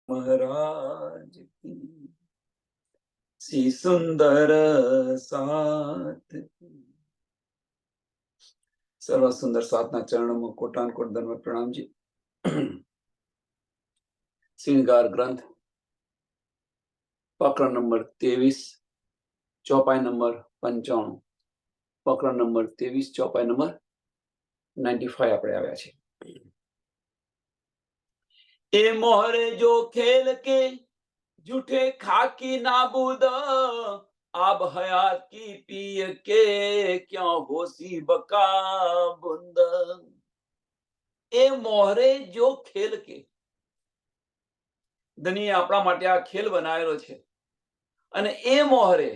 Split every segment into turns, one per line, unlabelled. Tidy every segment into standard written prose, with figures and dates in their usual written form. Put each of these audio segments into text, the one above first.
महाराज की सी सुंदर साथ सर्व सुंदर साधना चरणों में कोटान कोट धन्यवाद प्रणाम जी। श्रृंगार ग्रंथ प्रकरण नंबर 23 चौपाई नंबर 95 प्रकरण नंबर 23 चौपाई नंबर 95 આપણે આવ્યા છે। એ મોહરે જો ખેલ के झूठे खाकी नाबूद आब हयात की पिय के क्यों होसी बका बुंद। એ મોહરે જો ખેલ કે દુનિયા આપણા માટે આ ખેલ બનાવેલો છે અને એ મોહરે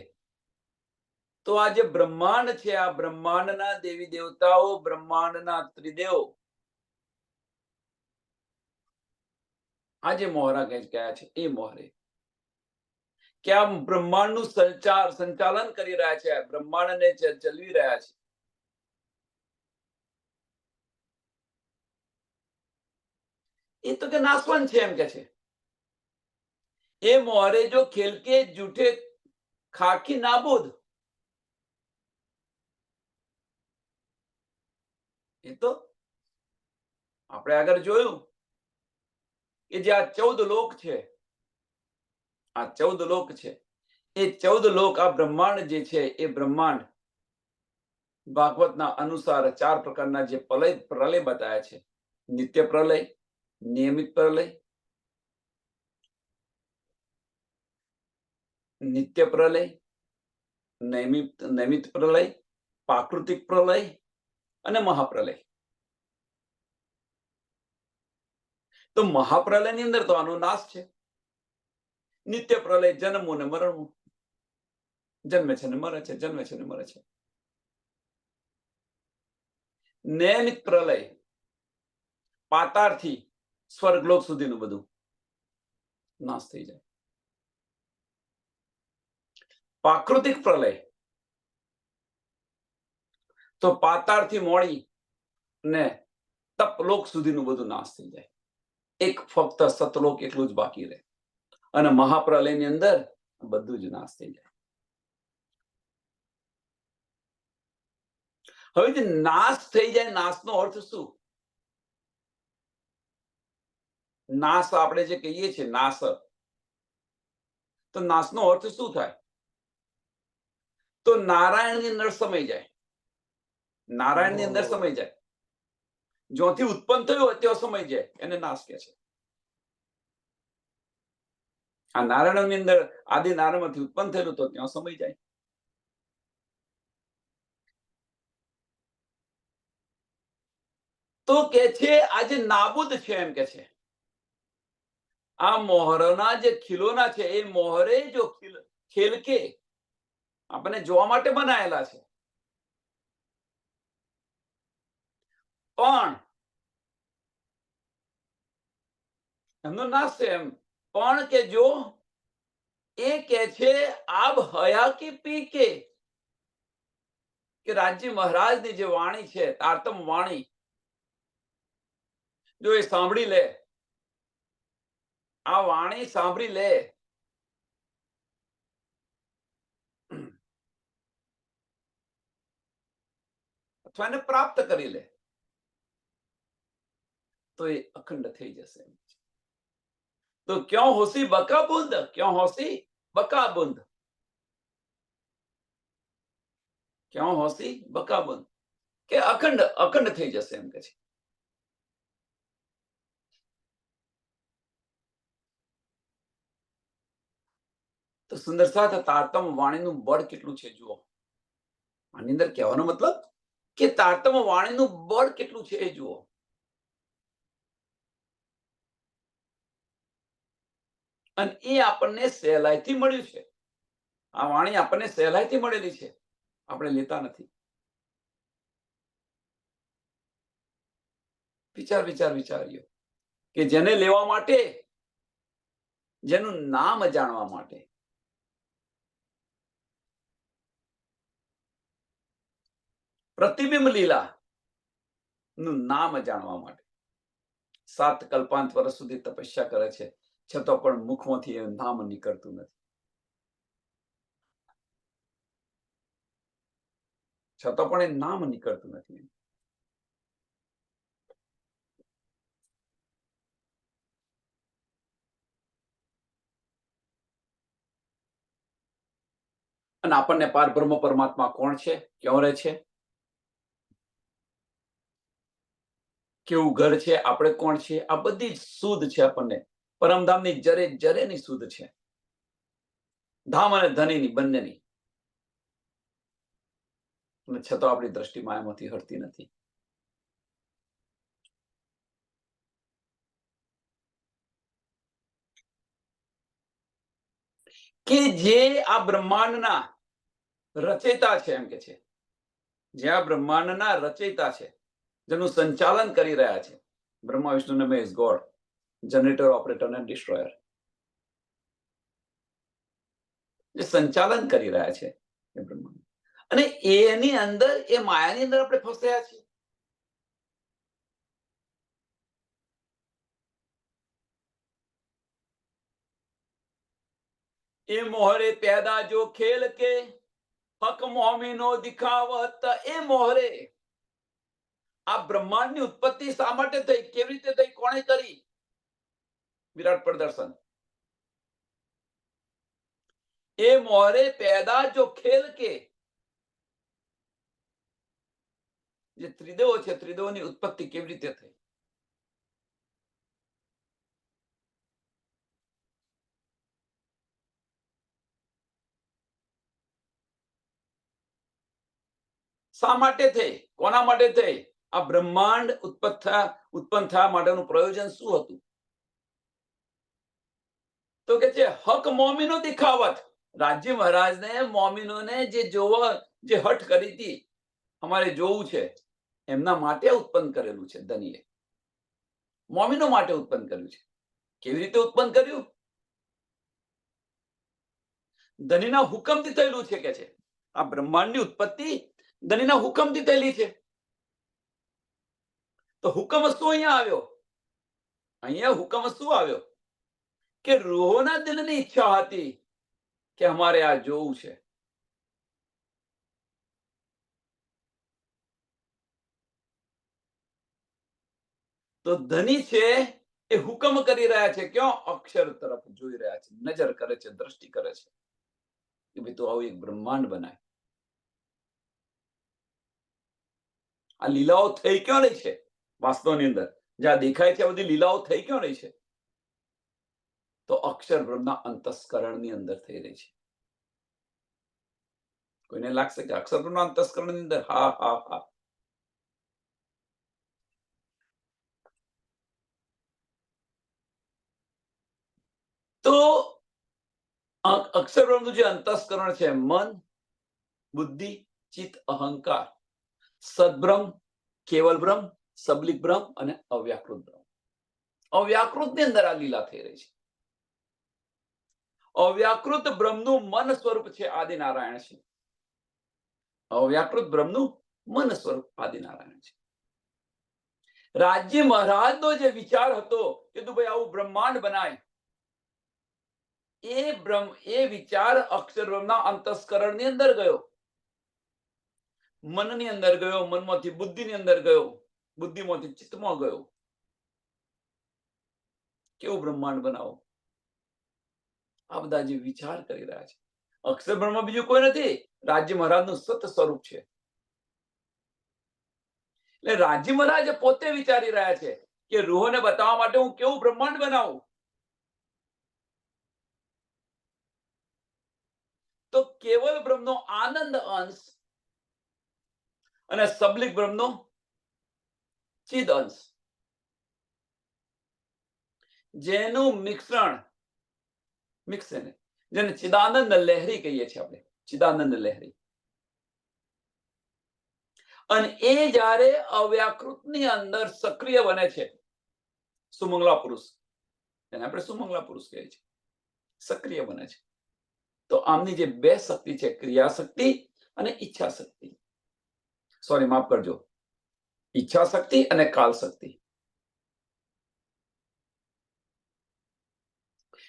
તો આ જે બ્રહ્માંડ છે આ બ્રહ્માંડના દેવી દેવતાઓ બ્રહ્માંડના ત્રિદેવ આ જે મોહરા ગયા છે એ મોહરે કે આ બ્રહ્માંડનું સંચાલન કરી રહ્યા છે, બ્રહ્માંડને ચલાવી રહ્યા છે। એ તો કે નાશવંત છે એમ કે છે। એ મોહરે જો ખેલ કે જૂઠે ખાકી નાબૂદ, એ તો આપણે આગળ જોયું કે જે આ 14 લોક છે, આ 14 લોક છે, એ 14 લોક આ બ્રહ્માંડ જે છે એ બ્રહ્માંડ ભાગવતના અનુસાર 4 પ્રકારના જે પ્રલય બતાવ્યા છે, નિત્ય પ્રલય, નિયમિત પ્રલય, નિત્ય પ્રલય, નૈમિત પ્રલય, પ્રાકૃતિક પ્રલય અને મહાપ્રલય। તો મહાપ્રલયની અંદર તો આનો નાશ છે। નિત્ય પ્રલય જન્મવું ને મરણવું, જન્મે છે ને મરે છે, જન્મે છે ને મરે છે। નિયમિત પ્રલય પાતાળથી સ્વર્ગલોક સુધીનું બધું નાશ થઈ જાય। પ્રાકૃતિક પ્રલય તો પાતાળથી મોડી ને તપલોક સુધીનું બધું નાશ થઈ જાય। એક ફક્ત સતલોક એટલું જ બાકી રહે અને મહાપ્રલયની અંદર બધું જ નાશ થઈ જાય। હવે જે નાશ થઈ જાય, નાશનો અર્થ શું? નાશ આપણે જે કહીએ છીએ નાશ, તો નાશનો અર્થ શું થાય? તો નારાયણની અંદર સમાઈ જાય, નારાયણની અંદર સમાઈ જાય, જ્યાંથી ઉત્પન્ન થયું હોય ત્યાં સમાઈ જાય, એને નાશ કહે છે। આ નારાયણની અંદર આદિ નારાયણમાંથી ઉત્પન્ન થયેલું તો ત્યાં સમાઈ જાય। તો કે છે આજે નાબૂદ છે એમ કે છે। આ મોહરના જે ખીલોના છે એ મોહરે જો ખેલ કે આપણને જોવા માટે બનાયેલા છે, પણ એમનો નાશ છે એમ। પણ કે જો એ કે છે આબ હયા કી પી કે રાજ્ય મહારાજની જે વાણી છે તારતમ વાણી, જો એ સાંભળી લે, આ વાણી સાંભળી લે અથવા એને પ્રાપ્ત કરી લે તો એ અખંડ થઈ જશે। તો ક્યાં હોસી બકા બુંદ, ક્યાં હોસી બકા બુંદ, ક્યાં હોસી બકા બુંદ કે અખંડ અખંડ થઈ જશે એમ કે છે। તો સુંદર સાથ તારતમ વાણીનું બળ કેટલું છે જુઓ। આની અંદર કહેવાનો મતલબ કે તારતમ વાણીનું બળ કેટલું છે એ જુઓ। અને એ આપણને સહેલાઈથી મળ્યું છે, આ વાણી આપણને સહેલાઈથી મળેલી છે, આપણે લેતા નથી। વિચાર્યો કે જેને લેવા માટે, જેનું નામ જાણવા માટે, પ્રતિબિંબ લીલા નું નામ જાણવા માટે 7 કલ્પાંત વર્ષ સુધી તપસ્યા કરે છે, છતાં પણ મુખમાંથી એ નામ નીકળતું નથી, છતાં પણ એ નામ નીકળતું નથી. અને આપણને પાર બ્રહ્મ પરમાત્મા કોણ છે, ક્યાં રહે છે, કેવું ઘર છે, આપણે કોણ છીએ, આ બધી શુદ્ધ છે. આપણને પરમધામની જરે જરેની શુદ્ધ છે, ધામ અને ધનીની બંનેની. અને છતાં આપણી દ્રષ્ટિ માયામાંથી હટતી નથી. કે જે આ બ્રહ્માંડના રચયિતા છે, એમ કે છે, જે આ બ્રહ્માંડના રચયિતા છે, જેનું સંચાલન કરી રહ્યા છે, બ્રહ્મા વિષ્ણુ ને મહેશ, ગોડ, જનરેટર, ઓપરેટર અને ડિસ્ટ્રોયર, જે સંચાલન કરી રહ્યા છે એ બ્રહ્માંડ, અને એની અંદર, એ માયાની અંદર આપણે ફસાયા છીએ. એ મોહરે પેદા જો ખેલ કે હક મોમીનો દિખાવત. એ મોહરે આ બ્રહ્માંડની ઉત્પત્તિ શા માટે થઈ, કેવી રીતે થઈ, કોણે કરી? વિરાટ પ્રદર્શન. એ મોહરે પેદા જો ખેલ કે, જે ત્રિદેવો છે, ત્રિદેવોની ઉત્પત્તિ કેવી રીતે થઈ? શા માટે થઈ, કોના માટે થઈ? આ બ્રહ્માંડ ઉત્પન્ન થવા માટેનું પ્રયોજન શું હતું? તો કે છે હક મોમીનો દિખાવત. રાજ્ય મહારાજને મોમીનોને જે જોવા, જે હઠ કરી હતી, અમારે જોવું છે, એમના માટે ઉત્પન્ન કરેલું છે. ધનીએ મોમીનો માટે ઉત્પન્ન કર્યું છે. કેવી રીતે ઉત્પન્ન કર્યું? ધનીના હુકમથી થયેલું છે, કે છે. આ બ્રહ્માંડની ઉત્પત્તિ ધનીના હુકમથી થયેલી છે. તો હુકમ શું અહીંયા આવ્યો? અહીંયા હુકમ શું આવ્યો? કે રૂહોના દિલની ઈચ્છા હતી કે અમારે આ જોવું છે. તો ધની છે એ હુકમ કરી રહ્યા છે, ક્યાં? અક્ષર તરફ જોઈ રહ્યા છે, નજર કરે છે, દ્રષ્ટિ કરે છે કે ભાઈ તું આવું એક બ્રહ્માંડ બનાય. આ લીલાઓ થઈ ક્યાં રહી છે? વાસ્તવની અંદર જ્યાં દેખાય છે, આ બધી લીલાઓ થઈ ક્યાં રહી છે? તો અક્ષર બ્રહ્મના અંતસ્કરણની અંદર થઈ રહી છે. કોઈને લાગશે કે અક્ષર બ્રહ્મના અંતસ્કરણની અંદર? હા હા હા. તો અક્ષર બ્રહ્મનું જે અંતસ્કરણ છે, મન, બુદ્ધિ, ચિત્ત, અહંકાર, સદબ્રહ્મ, કેવલ બ્રહ્મ, સબલિક બ્રહ્મ અને અવ્યાકૃત બ્રહ્મ. અવ્યાકૃતની અંદર આ લીલા થઈ રહી છે. અવ્યાકૃત બ્રહ્મનું મન સ્વરૂપ છે આદિનારાયણ છે. અવ્યાકૃત બ્રહ્મનું મન સ્વરૂપ આદિનારાયણ છે. રાજ્ય મહારાજનો જે વિચાર હતો કે તું ભાઈ આવું બ્રહ્માંડ બનાય, એ વિચાર અક્ષર બ્રહ્મના અંતસ્કરણની અંદર ગયો, મનની અંદર ગયો, મનમાંથી બુદ્ધિની અંદર ગયો, બુદ્ધિમાંથી ચિત્તમાં ગયો. કેવું બ્રહ્માંડ બનાવો? આ બધા જે વિચાર કરી રહ્યા છે, અક્ષર બ્રહ્મ બીજું કોઈ નથી, રાજ્ય મહારાજનું સત સ્વરૂપ છે. એટલે રાજ્ય મહારાજ પોતે વિચારી રહ્યા છે કે રૂહોને બતાવવા માટે હું કેવું બ્રહ્માંડ બનાવું. તો કેવલ બ્રહ્મનો આનંદ અંશ અને સબલિક બ્રહ્મનો ચિદ અંશ, જેનું મિક્સ જેને ચિદાનંદ લહેરી કહીએ છીએ આપણે, ચિદાનંદ લહેરી. અને એ જ્યારે અવ્યાકૃતની અંદર સક્રિય બને છે, સુમંગલા પુરુષ, એને આપણે સુમંગલા પુરુષ કહીએ છીએ, સક્રિય બને છે. તો આમની જે બે શક્તિ છે, ક્રિયા શક્તિ અને ઈચ્છા શક્તિ, સોરી માફ કરજો, ઈચ્છા શક્તિ અને કાલ શક્તિ,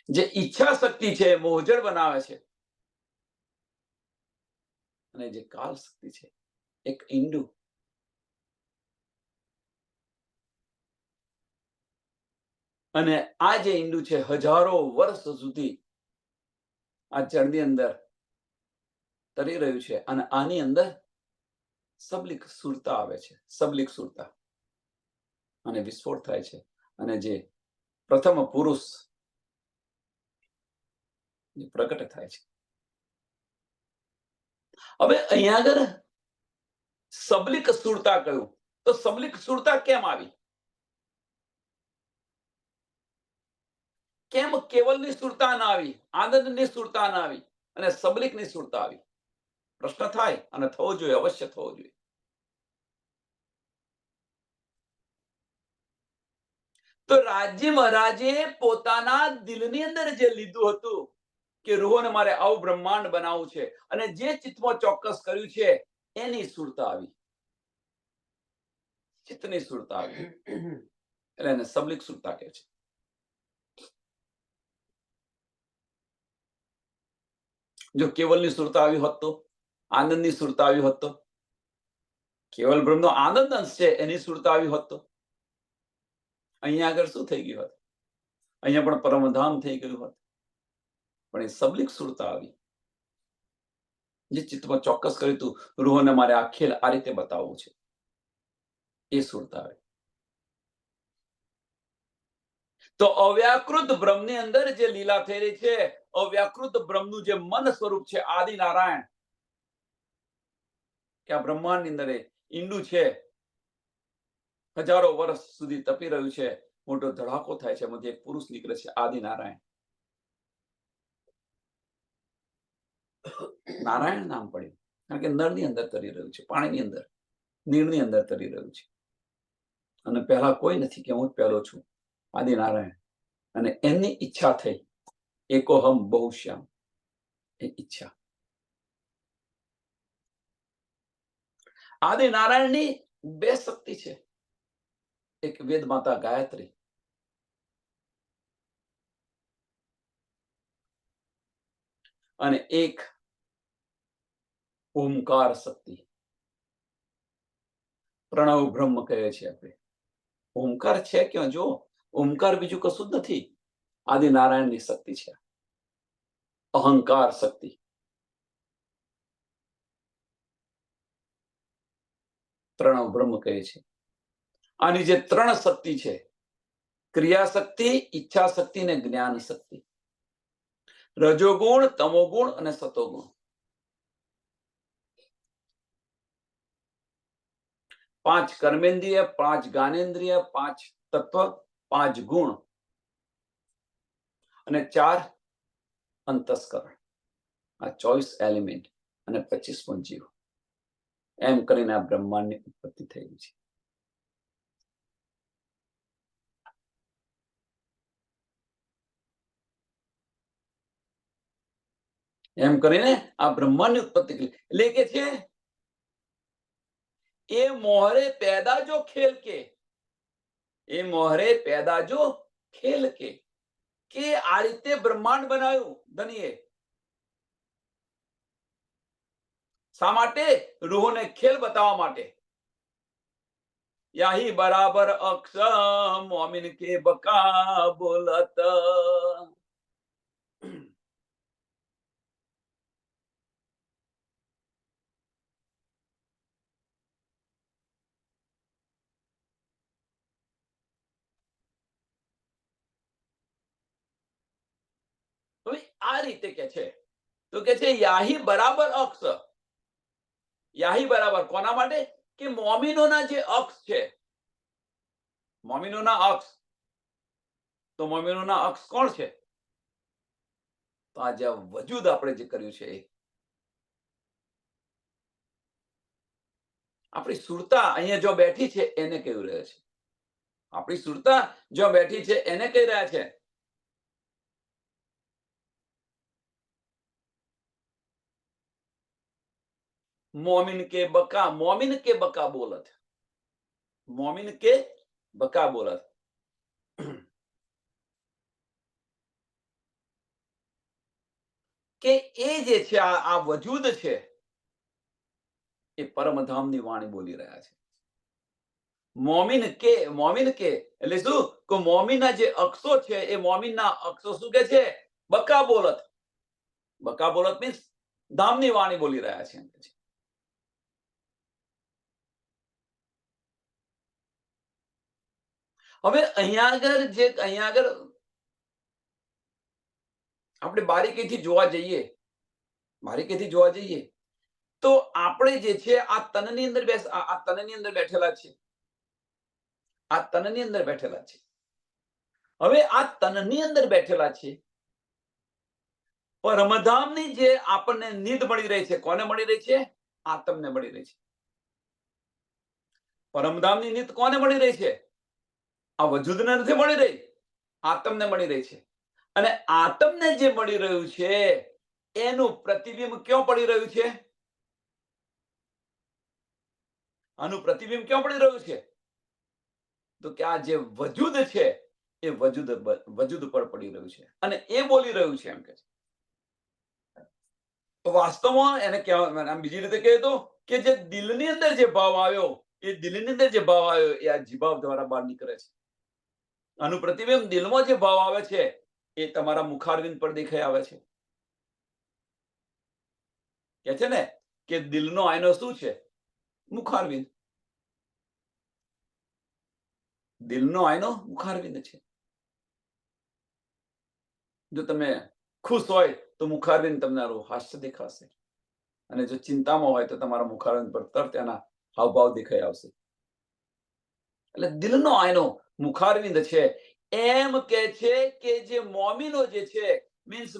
જે ઈચ્છા શક્તિ છે મોહજળ બનાવે છે, અને જે કાલ શક્તિ છે એક ઈંડું. અને આ જે ઈંડું છે હજારો વર્ષ સુધી આ જળની અંદર તરી રહ્યું છે, અને આની અંદર સબલિક સુરતા આવે છે, સબલિક સુરતા, અને વિસ્ફોટ થાય છે, અને જે પ્રથમ પુરુષ પ્રગટ થાય છે. હવે અહીંયા આગળ સબલિક સુરતા કહ્યું, તો સબલિક સુરતા કેમ આવી? કેમ કેવલની સુરતા ના આવી, આનંદની સુરતા ના આવી, અને સબલિકની સુરતા આવી? પ્રશ્ન થાય, અને થવો જોઈએ, અવશ્ય થવો જોઈએ. તો રાજી મહારાજે પોતાના દિલની અંદર જે લીધું હતું કે રૂહોને મારે આવું બ્રહ્માંડ બનાવવું છે, અને જે ચિત્તમાં ચોક્કસ કર્યું છે એની સુરતા આવી, ચિત્તની સુરતા આવી, એટલે એને સબલિક સુરતા કહે છે. જો કેવલની સુરતા આવી હોત તો, આનંદની સુરતા આવી હોત તો, કેવલ બ્રહ્મનો આનંદ અંશ છે એની સુરતા આવી હોત તો અહીંયા આગળ શું થઈ ગયું હોત? અહીંયા પણ પરમધામ થઈ ગયું હોત. પણ એ સબલિક સુરતા આવી, જે ચિત્તમાં ચોક્કસ કર્યું હતું રૂહોને મારે આ ખેલ આ રીતે બતાવવું છે, એ સુરતા આવી. તો અવ્યાકૃત બ્રહ્મની અંદર જે લીલા થઈ રહી છે, અવ્યાકૃત બ્રહ્મનું જે મન સ્વરૂપ છે આદિ નારાયણ, કે આ બ્રહ્માંડની અંદર ઈંડું છે, હજારો વર્ષ સુધી તપી રહ્યું છે, મોટો ધડાકો થાય છે, એમાંથી એક પુરુષ નીકળે છે, આદિ નારાયણ. નારાયણ નામ પડ્યું કારણ કે નળની અંદર તરી રહ્યું છે, પાણીની અંદર, નીરની અંદર તરી રહ્યું છે, અને પહેલા કોઈ નથી કે હું જ પહેલો છું, આદિ નારાયણ. અને એમની ઈચ્છા થઈ, એકોહમ બહુશ્યામ, એ ઈચ્છા. આદિ નારાયણની બે શક્તિ છે, એક વેદ માતા ગાયત્રી, અને એક ઓમકાર શક્તિ, પ્રણવ બ્રહ્મ કહે છે આપણે. ઓમકાર છે ક્યાં? જો ઓમકાર બીજું કશું જ નથી, આદિ નારાયણની શક્તિ છે, અહંકાર શક્તિ. પ્રણવ બ્રહ્મ કહે છે. આની જે ત્રણ શક્તિ છે, ક્રિયા શક્તિ, ઈચ્છા શક્તિ અને જ્ઞાન શક્તિ, રજોગુણ, તમોગુણ અને સતોગુણ, 5 કર્મેન્દ્રિય, 5 જ્ઞાનેન્દ્રિય, 5 તત્વ, 5 ગુણ અને 4 અંતસ્કરણ, આ 24 એલિમેન્ટ અને 25 જીવ, એમ કરીને આ બ્રહ્માંડની ઉત્પત્તિ થઈ છે. એમ કરીને આ બ્રહ્માંડની ઉત્પત્તિ કરી. એટલે કે છે એ મોહરે પેદા જો ખેલ કે, એ મોહરે પેદા જો ખેલ કે આ રીતે બ્રહ્માંડ બનાવ્યું ધનીએ. શા માટે? રૂહોને ખેલ બતાવવા માટે. યાહી બરાબર અક્ષ મોમિન કે બકા બોલત. આ રીતે કે છે, તો કે છે યાહી બરાબર અક્ષ. યાહી બરાબર કોના માટે? કે મોમિનોના જે અક્ષ છે, મોમિનોના અક્ષ. તો મોમિનોના અક્ષ કોણ છે? તો આ જે વજૂદ આપણે જે કર્યું છે, આપણી સુરતા અહીંયા જો બેઠી છે એને કહી રહ્યા છે. આપણી સુરતા જો બેઠી છે એને કહી રહ્યા છે. મોમિન કે બકા, મોમિન કે બકા બોલત, મોમિન કે બકા બોલત. કે એ જે છે આ વજૂદ છે એ પરમધામની વાણી બોલી રહ્યા છે. મોમિન કે એટલે શું કે મોમીના જે અક્ષો છે એ મોમીનના અક્ષો શું કે છે? બકા બોલત. બકા બોલત મીન્સ ધામની વાણી બોલી રહ્યા છે. હવે અહીંયા આગળ આપણે બારીકીથી જોવા જઈએ તો આપણે જે છે આ તનની અંદર બેઠેલા છે. આ તનની અંદર બેઠેલા છે. હવે આ તનની અંદર બેઠેલા છે. પરમધામની જે આપણને નીંદ મળી રહી છે, કોને મળી રહી છે? આત્મને મળી રહી છે. પરમધામની નીંદ કોને મળી રહી છે? આ વજૂદને નથી મળી રહી, આત્મને મળી રહી છે. અને આત્મને જે મળી રહ્યું છે એનું પ્રતિબિંબ ક્યાં પડી રહ્યું છે? આનું પ્રતિબિંબ ક્યાં પડી રહ્યું છે? તો કે આ જે વજૂદ છે એ વજૂદ પર પડી રહ્યું છે અને એ બોલી રહ્યું છે એમ કે છે. તો વાસ્તવમાં એને કહેવાય, બીજી રીતે કહે તો કે જે દિલની અંદર જે ભાવ આવ્યો એ આ જીભાવ દ્વારા બહાર નીકળે છે. આનું પ્રતિબિંબ દિલમાં જે ભાવ આવે છે એ તમારા મુખારવિંદ પર દેખાઈ આવે છે. કે છે ને કે દિલનો આયનો શું છે? મુખારવિંદ. દિલનો આયનો મુખારવિંદ છે. જો તમે ખુશ હોય તો મુખારવિંદ તમને હાસ્ય દેખાશે, અને જો ચિંતામાં હોય તો તમારા મુખારવિંદ પર તરત એના હાવભાવ દેખાઈ આવશે. એટલે દિલનો આયનો મુખારવિંદ છે. એમ કે છે કે જે મોમીનો જે છે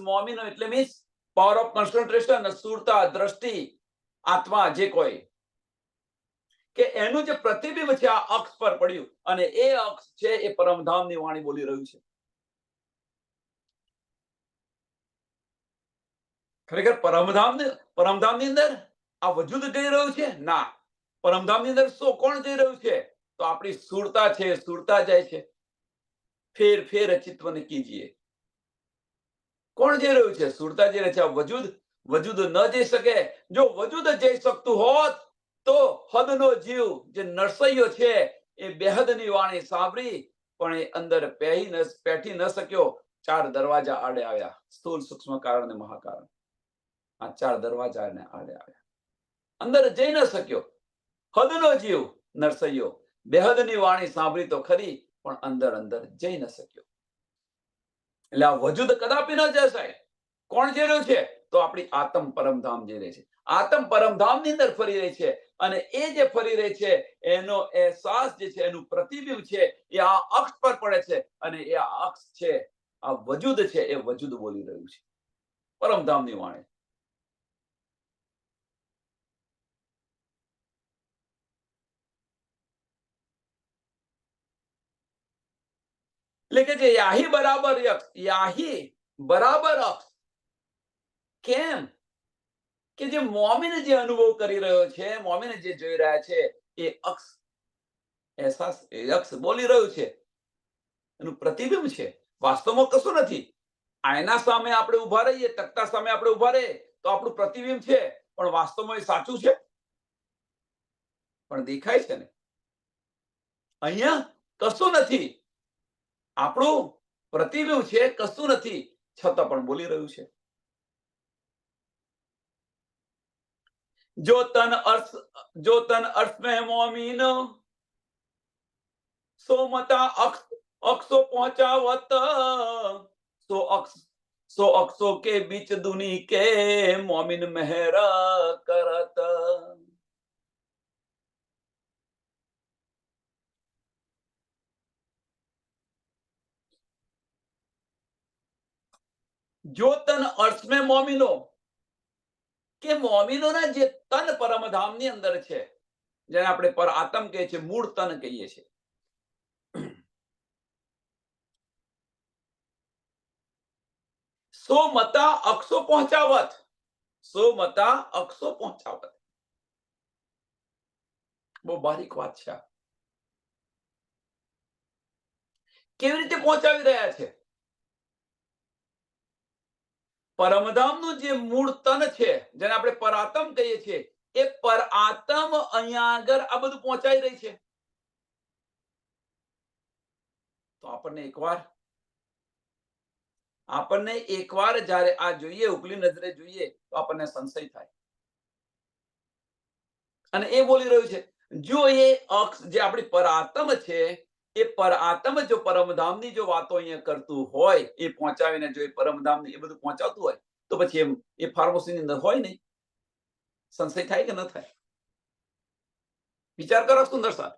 મોમીનો એટલે મીન્સ પાવર ઓફ કોન્સન્ટ્રેશન, સુરતા, દ્રષ્ટિ, આત્મા, જે કોઈ કે એનું જે પ્રતિબિંબ છે આ અક્ષ પર પડ્યું અને એ અક્ષ છે એ પરમધામની વાણી બોલી રહ્યું છે. ખરેખર પરમધામની અંદર આ વજૂદ જઈ રહ્યું છે? ના. પરમધામની અંદર કોણ જઈ રહ્યું છે? તો આપણી સુરતા છે. સુરતા જાય છે. ફેર ચિત્તવને કીજીએ. કોણ જઈ રહ્યું છે? સુરતા જઈ રહી છે. વજૂદ ન જઈ શકે. જો વજૂદ જઈ શકતું હોત તો હદનો જીવ જે નરસૈયો છે એ બેહદની વાણી સાંભળી પણ એ અંદર પેઠી ન શક્યો. 4 દરવાજા આડે આવ્યા, સ્થૂલ, સૂક્ષ્મ, કારણ અને મહાકારણ. આ 4 દરવાજા આડે આવ્યા, અંદર જઈ ન શક્યો. હદનો જીવ નરસૈયો બેહદની વાણી સાંભળી તો ખરી પણ અંદર જઈ ન શક્યો. એટલે આ વજૂદ કદાપી ન જશે. કોણ જઈ રહ્યું છે? તો આપણી આત્મ પરમધામ જઈ રહી છે. આત્મ પરમધામની અંદર ફરી રહી છે અને એ જે ફરી રહી છે એનો અહેસાસ જે છે, એનું પ્રતિબિંબ છે એ આ અક્ષ પર પડે છે અને એ આ અક્ષ છે, આ વજૂદ છે, એ વજૂદ બોલી રહ્યું છે પરમધામની વાણી. એટલે કે જે યાહી બરાબર અક્ષ. કેમ કે જે મોમીન જે અનુભવ કરી રહ્યો છે, મોમીન જે જોઈ રહ્યા છે એ અક્ષ બોલી રહ્યું છે, એનું પ્રતિબિંબ છે. વાસ્તવમાં કશું નથી. આયના સામે આપણે ઉભા રહીએ, તકતા સામે આપણે ઉભા રહીએ તો આપણું પ્રતિબિંબ છે, પણ વાસ્તવમાં એ સાચું છે? પણ દેખાય છે ને. અહીંયા કશું નથી. આપણું પ્રતિબિંબ છે, કશું નથી, છતાં પણ બોલી રહ્યું છે. જો તન અર્થ में मोमीन सो मता अक्षो पहुंचावत सो अक्षो के बीच दुनी के मोमिन मेहरा करत. જો તન અર્થ में મોમીનો કે મોમીનોના જે તન પરમધામની અંદર છે, જેને આપણે પર આત્મ કહીએ છીએ, મૂળ તન કહીએ છીએ. સો મતા અક્ષો પહોંચાવત. બહુ બારીક વાત છે. કેવી રીતે પહોંચાવી રહ્યા છે? પરમધામનું જે મૂળ તન છે, જેને આપણે પરાતમ કહીએ છીએ, એ પરાતમ અહીંયા આગળ આ બધું પહોંચાઈ રહી છે. તો આપણને એકવાર જ્યારે આ જોઈએ, ઉપલી નજરે જોઈએ, તો આપણને સંશય થાય. અને એ બોલી રહ્યું છે, જો એ અક્ષ જે આપણી પરાતમ છે, એ પરાતમ જો પરમધામની જો વાતો અહીંયા કરતું હોય, એ પહોંચાવીને જો એ પરમધામની એ બધું પહોંચાડતું હોય, તો પછી એ ફાર્મસીની અંદર હોય નહીં? સંશય થાય કે ન થાય? વિચાર કરો સુંદર સાહેબ.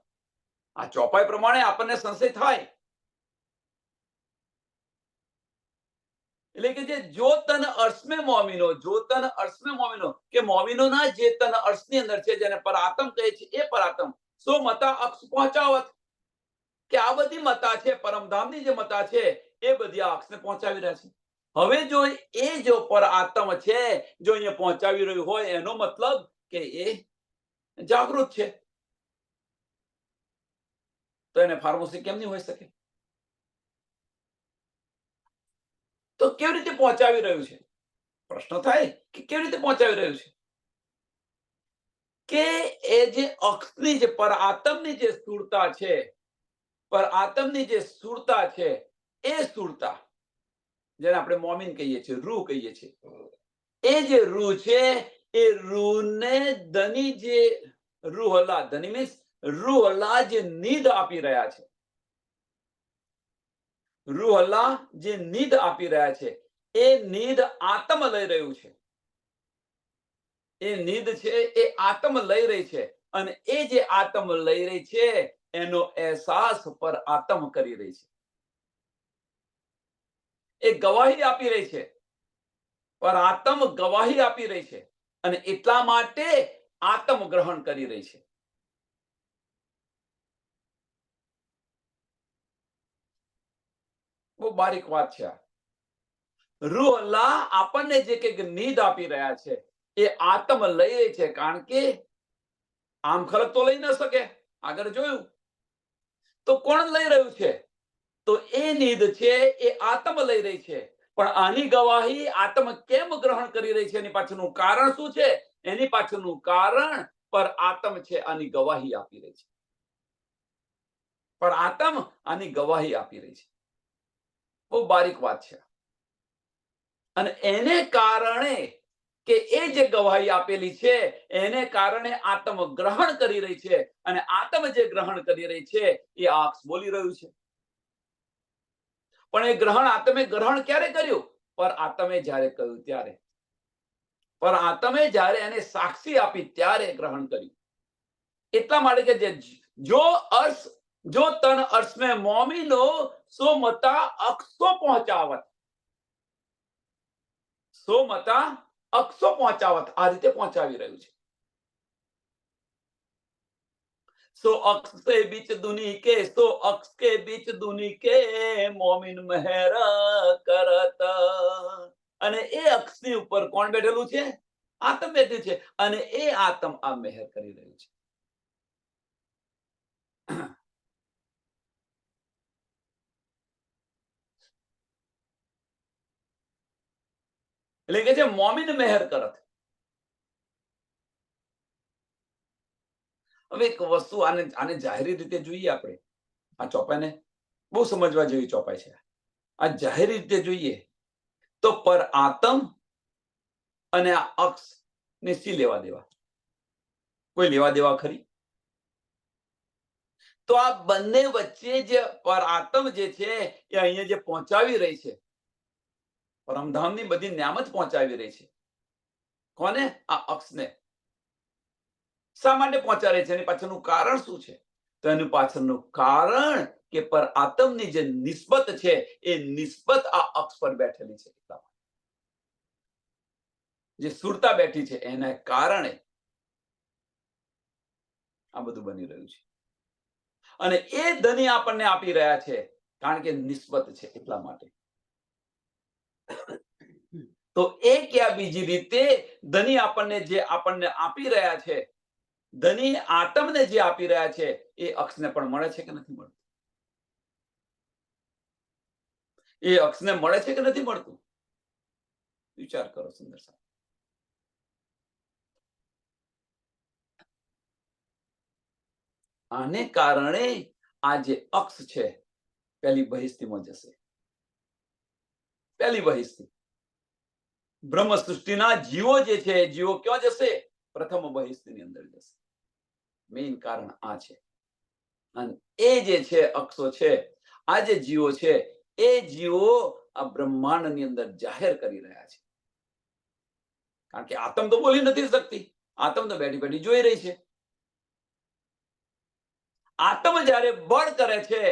આ ચોપાઈ પ્રમાણે આપણને સંશય થાય. એટલે કે જે જો તન અર્શમે મોમિનો, જો તન અર્શમે મોમિનો, કે મોમિનોના જે તન અર્શની અંદર છે, જેને પરાતમ કહે છે, એ પરાતમ સો મતા અક્ષ પહોંચાવત, કે આ બધી મતા છે, પરમધામની જે મતા છે, એ બધી આ અક્ષને પહોંચાવી રહ્યા છે. હવે જો એ જો પરાતમ છે, જો અહીંયા પહોંચાવી રહ્યું હોય, એનો મતલબ કે એ જાગૃત છે. તો એને ફાર્મસી કેમ નહીં હોઈ શકે? તો કેવી રીતે પહોંચાવી રહ્યું છે? પ્રશ્ન થાય કે કેવી રીતે પહોંચાવી રહ્યું છે? કે એ જે અક્ષની જે પરાતમની જે સ્થૂળતા છે, પરાતમની જે સ્થૂળતા છે, એ સ્થૂળતા જેને આપણે મોમિન કહીએ છીએ, રૂહ કહીએ છીએ, એ જે રૂહ છે, એ રૂહને ધની જે રૂહલા, ધની મીન્સ રૂહલા જે નીંદ આપી રહ્યા છે, રૂહલા જે નીંદ આપી રહ્યા છે, એ નીંદ આત્મ લઈ રહ્યું છે. એ નીંદ છે, એ આત્મ લઈ રહી છે, અને એ જે આત્મ લઈ રહી છે, એનો અહેસાસ પર આત્મ કરી રહી છે. એ ગવાહી આપી રહી છે, પર આત્મ ગવાહી આપી રહી છે, અને એટલા માટે આત્મ ગ્રહણ કરી રહી છે. બહુ બારીક વાત છે આ. રૂહ અલ્લાહ આપણને જે કંઈક નીંદ આપી રહ્યા છે, એ આત્મ લઈ રહી છે, કારણ કે આમ ખલક તો લઈ ન શકે. આગળ જોયું તો કોણ લઈ રહ્યું છે? તો એ નીંદ છે, એ આત્મ લઈ રહી છે. પણ આની ગવાહી આત્મ કેમ ગ્રહણ કરી રહી છે? એની પાછળનું કારણ શું છે? એની પાછળનું કારણ પર આત્મ છે, આની ગવાહી આપી રહી છે. પણ આત્મ આની ગવાહી આપી રહી છે. બહુ બારીક વાત છે. અને એને કારણે કે એ જે ગવાહી આપેલી છે, એને કારણે આત્મ ગ્રહણ કરી રહી છે, અને આત્મ જે ગ્રહણ કરી રહી છે, એ અક્ષ બોલી રહ્યું છે. પણ એ ગ્રહણ આત્મે ગ્રહણ ક્યારે કર્યું? પર આત્મે જ્યારે કહ્યું ત્યારે. પર આત્મે જ્યારે એને સાક્ષી આપી ત્યારે ગ્રહણ કર્યું. એટલા માટે કે જો તન અર્શ में મોમિનો સો મતા અક્ષો પહોંચાવત, સો મતા અક્ષો પહોંચાવત, આ રીતે પહોંચાવી રહ્યું છે. सो अक्स के बीच दुनी के, सो अक्स के बीच दुनी के મોમિન મહેર કરત. અને એ અક્ષની ઉપર કોણ બેઠેલું છે? આત્મ બેઠું છે, અને એ આત્મ આ મહેર કરી રહ્યું છે. એટલે કે છે મોમિન મહેર કરત. હવે એક વસ્તુ આને જાહેરી રીતે જોઈએ આપણે. આ ચોપાઈને બહુ સમજવા જેવી ચોપાઈ છે. આ જાહેરી રીતે જોઈએ તો પર આત્મ અને આ અક્ષ ને શી લેવા દેવા? કોઈ લેવા દેવા ખરી? તો આ બંને વચ્ચે જે પર આત્મ જે છે, એ અહીંયા જે પહોંચાવી રહી છે, પરમધામની બધી ન્યામત પહોંચાવી રહી છે. કોને? આ અક્ષને. શા માટે પહોંચાડે છે? એની પાછળનું કારણ શું છે? તો એનું પાછળનું કારણ કે પર આત્મની જે નિસ્બત છે, એ નિસ્બત આ અક્ષ પર બેઠેલી છે. જે સુરતા બેઠી છે, એના કારણે આ બધું બની રહ્યું છે. અને એ ધની આપણને આપી રહ્યા છે, કારણ કે નિસ્બત છે, એટલા માટે. તો એક યા બીજી રીતે ધની આપણને આપી રહ્યા છે, ધની આત્મને જે આપી રહ્યા છે, એ અક્ષને પણ મળે છે કે નથી મળતું? એ અક્ષને મળે છે કે નથી મળતું? વિચાર કરો સુંદર સાહેબ. આને કારણે આ જે અક્ષ છે પહેલી બહિસ્તીમાં જશે. પહેલી બહિસ્તી બ્રહ્મ સૃષ્ટિના જીવો જે છે, જીવો ક્યાં જશે? પ્રથમ બહિસ્તીની અંદર જશે. મેઇન કારણ આ છે. અને એ જે છે અક્ષો છે, આ જે જીવો છે, એ જીવો આ બ્રહ્માંડની અંદર જાહેર કરી રહ્યા છે. કારણ કે આતમ તો બોલી નથી શકતી, આતમ તો બેઠી બેઠી જોઈ રહી છે. આતમ જ્યારે બળ કરે છે,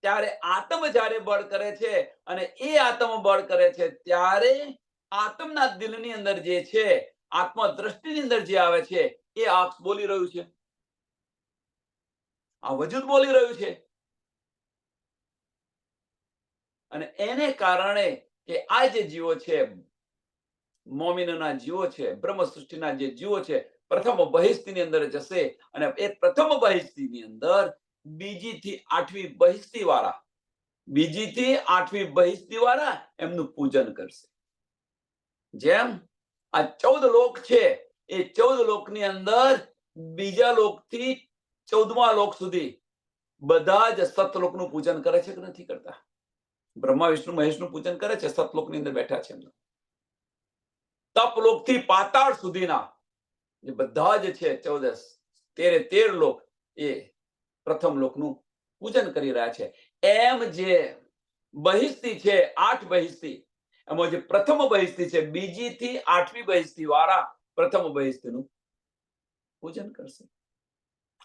ત્યારે આતમ જ્યારે બળ કરે છે અને એ આતમ બળ કરે છે ત્યારે આતમના દિલની અંદર જે છે, આત્મા દ્રષ્ટિની અંદર જે આવે છે, એ આંખ બોલી રહ્યું છે, આ વજૂદ બોલી રહ્યું છે. અને એને કારણે કે આ જે જીવો છે, મોમિનોના જીવો છે, બ્રહ્મ સૃષ્ટિના જે જીવો છે, પ્રથમ બહિસ્તીની અંદર જશે અને એ પ્રથમ બહિસ્તીની અંદર બીજીથી આઠમી બહિસ્તી વાળા, બીજીથી આઠમી બહિસ્તી વાળા એમનું પૂજન કરશે. જેમ આ 14 લોક છે, એ 14 લોકની અંદર બીજા લોકથી 14મા લોક સુધી બધા જ સતલોકનું પૂજન કરે છે કે નથી કરતા? બ્રહ્મા વિષ્ણુ મહેશનું પૂજન કરે છે, સતલોકની અંદર બેઠા છે. એમનું તપલોકથી પાતાળ સુધીના જે બધા જ છે 13 લોક, એ પ્રથમ લોકનું પૂજન કરી રહ્યા છે. એમ જે બહિસ્તી છે, 8 બહિસ્તી, એમાં જે પ્રથમ બહિસ્તી છે, બીજીથી આઠમી બહિસ્તી વાળા પ્રથમ બહિસ્તીનું પૂજન કરશે.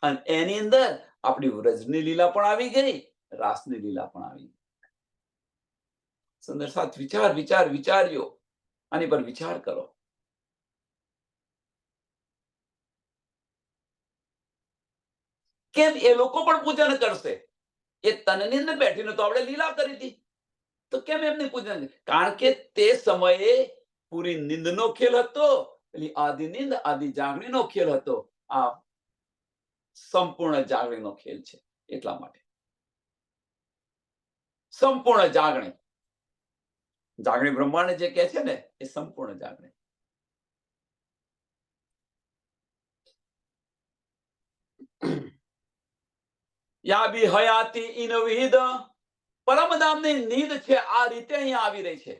અને એની અંદર આપણી વ્રજની લીલા પણ આવી ગઈ, રાસની લીલા પણ આવી ગઈ. સુંદર સાથ વિચાર્યો, આની પર વિચાર કરો. કેમ એ લોકો પણ પૂજન કરશે? એ તનની અંદર બેઠીને તો આપણે લીલા કરી હતી, તો કેમ એમને પૂજન? કારણ કે તે સમયે પૂરી નિંદનો ખેલ હતો, પેલી આદિ નિંદ આદિ જાગણીનો ખેલ હતો. આ સંપૂર્ણ જાગણીનો ખેલ છે. એટલા માટે સંપૂર્ણ જાગણી, જાગણી બ્રહ્માંડ જે કહે છે ને, એ સંપૂર્ણ જાગણી. યા બી હયાતી ઇન વિહિદ, પરમધામની નીંદ છે આ રીતે અહીંયા આવી રહી છે.